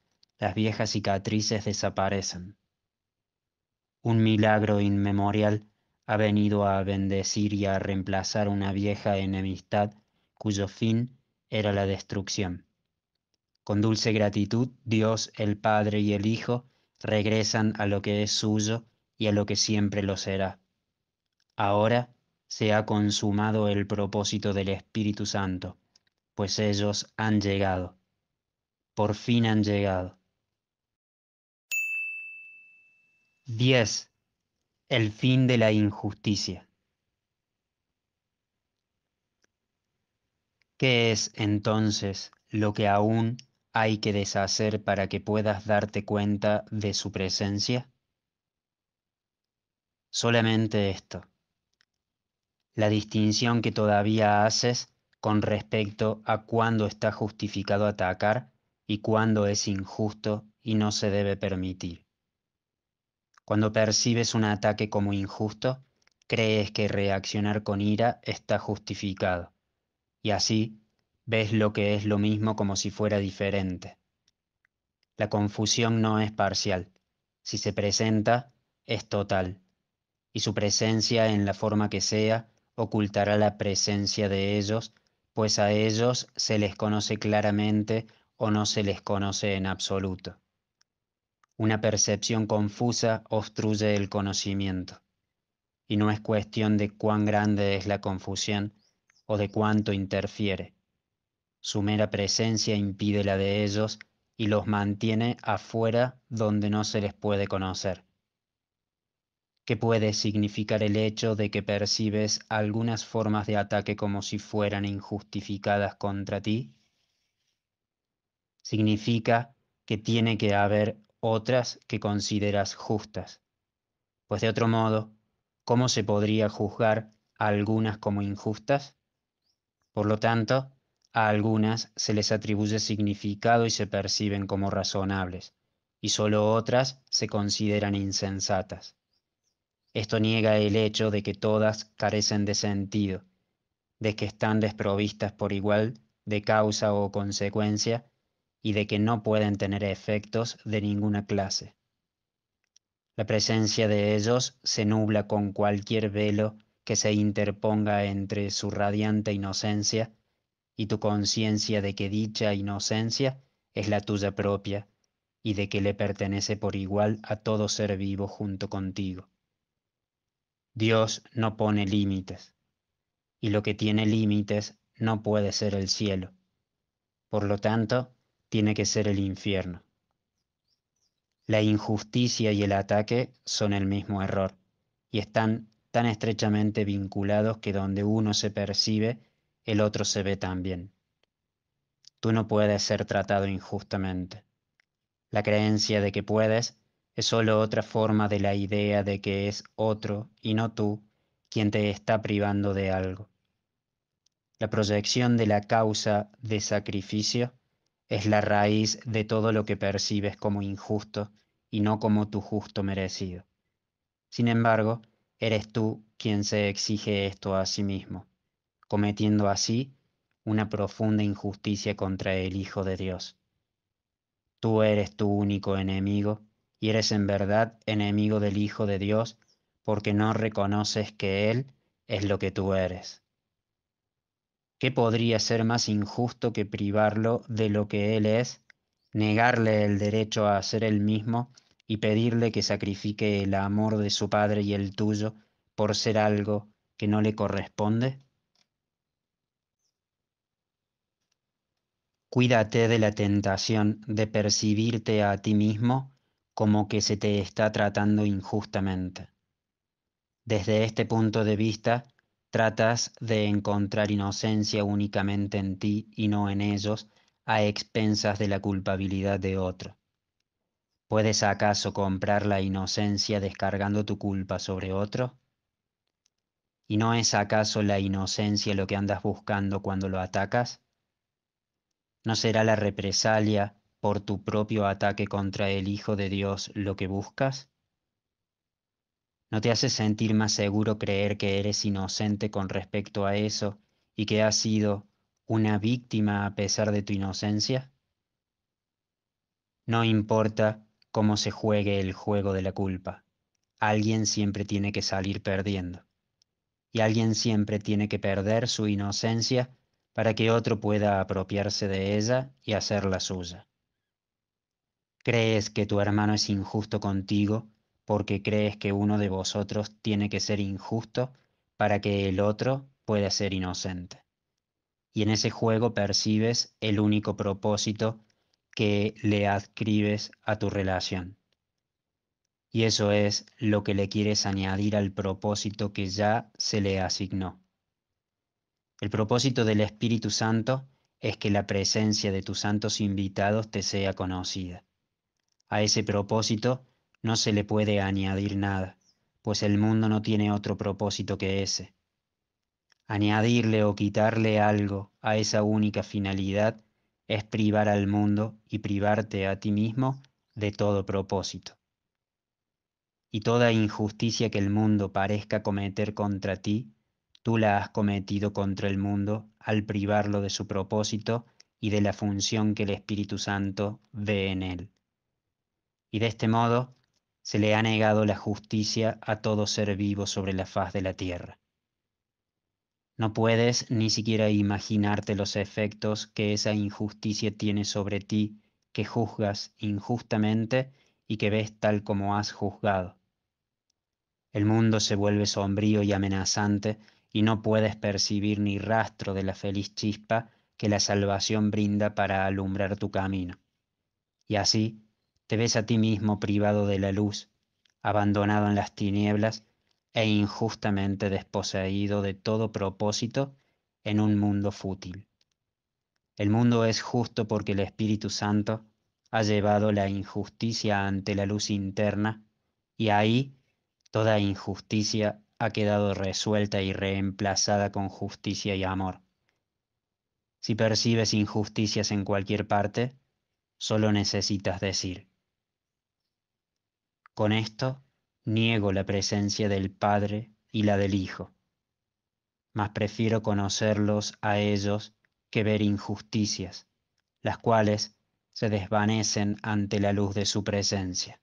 las viejas cicatrices desaparecen. Un milagro inmemorial ha venido a bendecir y a reemplazar una vieja enemistad cuyo fin era la destrucción. Con dulce gratitud, Dios, el Padre y el Hijo regresan a lo que es suyo y a lo que siempre lo será. Ahora se ha consumado el propósito del Espíritu Santo, pues ellos han llegado, por fin han llegado. 10. El fin de la injusticia. ¿Qué es entonces lo que aún hay que deshacer para que puedas darte cuenta de su presencia? Solamente esto, la distinción que todavía haces con respecto a cuándo está justificado atacar y cuándo es injusto y no se debe permitir. Cuando percibes un ataque como injusto, crees que reaccionar con ira está justificado, y así ves lo que es lo mismo como si fuera diferente. La confusión no es parcial. Si se presenta, es total, y su presencia en la forma que sea ocultará la presencia de ellos, pues a ellos se les conoce claramente o no se les conoce en absoluto. Una percepción confusa obstruye el conocimiento, y no es cuestión de cuán grande es la confusión o de cuánto interfiere. Su mera presencia impide la de ellos y los mantiene afuera donde no se les puede conocer. ¿Qué puede significar el hecho de que percibes algunas formas de ataque como si fueran injustificadas contra ti? Significa que tiene que haber otras que consideras justas, pues de otro modo, ¿cómo se podría juzgar a algunas como injustas? Por lo tanto, a algunas se les atribuye significado y se perciben como razonables, y solo otras se consideran insensatas. Esto niega el hecho de que todas carecen de sentido, de que están desprovistas por igual de causa o consecuencia, y de que no pueden tener efectos de ninguna clase. La presencia de ellos se nubla con cualquier velo que se interponga entre su radiante inocencia y tu conciencia de que dicha inocencia es la tuya propia y de que le pertenece por igual a todo ser vivo junto contigo. Dios no pone límites, y lo que tiene límites no puede ser el cielo, por lo tanto, tiene que ser el infierno. La injusticia y el ataque son el mismo error, y están tan estrechamente vinculados que donde uno se percibe, el otro se ve también. Tú no puedes ser tratado injustamente. La creencia de que puedes es solo otra forma de la idea de que es otro y no tú quien te está privando de algo. La proyección de la causa de sacrificio es la raíz de todo lo que percibes como injusto y no como tu justo merecido. Sin embargo, eres tú quien se exige esto a sí mismo, cometiendo así una profunda injusticia contra el Hijo de Dios. Tú eres tu único enemigo y eres en verdad enemigo del Hijo de Dios porque no reconoces que Él es lo que tú eres. ¿Qué podría ser más injusto que privarlo de lo que Él es, negarle el derecho a ser Él mismo y pedirle que sacrifique el amor de su Padre y el tuyo por ser algo que no le corresponde? Cuídate de la tentación de percibirte a ti mismo como que se te está tratando injustamente. Desde este punto de vista, tratas de encontrar inocencia únicamente en ti y no en ellos, a expensas de la culpabilidad de otro. ¿Puedes acaso comprar la inocencia descargando tu culpa sobre otro? ¿Y no es acaso la inocencia lo que andas buscando cuando lo atacas? ¿No será la represalia por tu propio ataque contra el Hijo de Dios lo que buscas? ¿No te hace sentir más seguro creer que eres inocente con respecto a eso y que has sido una víctima a pesar de tu inocencia? No importa cómo se juegue el juego de la culpa, alguien siempre tiene que salir perdiendo, y alguien siempre tiene que perder su inocencia para que otro pueda apropiarse de ella y hacerla suya. ¿Crees que tu hermano es injusto contigo porque crees que uno de vosotros tiene que ser injusto para que el otro pueda ser inocente? Y en ese juego percibes el único propósito que le adscribes a tu relación. Y eso es lo que le quieres añadir al propósito que ya se le asignó. El propósito del Espíritu Santo es que la presencia de tus santos invitados te sea conocida. A ese propósito no se le puede añadir nada, pues el mundo no tiene otro propósito que ese. Añadirle o quitarle algo a esa única finalidad es privar al mundo y privarte a ti mismo de todo propósito. Y toda injusticia que el mundo parezca cometer contra ti, tú la has cometido contra el mundo al privarlo de su propósito y de la función que el Espíritu Santo ve en él. Y de este modo se le ha negado la justicia a todo ser vivo sobre la faz de la tierra. No puedes ni siquiera imaginarte los efectos que esa injusticia tiene sobre ti, que juzgas injustamente y que ves tal como has juzgado. El mundo se vuelve sombrío y amenazante y no puedes percibir ni rastro de la feliz chispa que la salvación brinda para alumbrar tu camino. Y así te ves a ti mismo privado de la luz, abandonado en las tinieblas e injustamente desposeído de todo propósito en un mundo fútil. El mundo es justo porque el Espíritu Santo ha llevado la injusticia ante la luz interna y ahí toda injusticia ha quedado resuelta y reemplazada con justicia y amor. Si percibes injusticias en cualquier parte, solo necesitas decir: con esto niego la presencia del Padre y la del Hijo, mas prefiero conocerlos a ellos que ver injusticias, las cuales se desvanecen ante la luz de su presencia.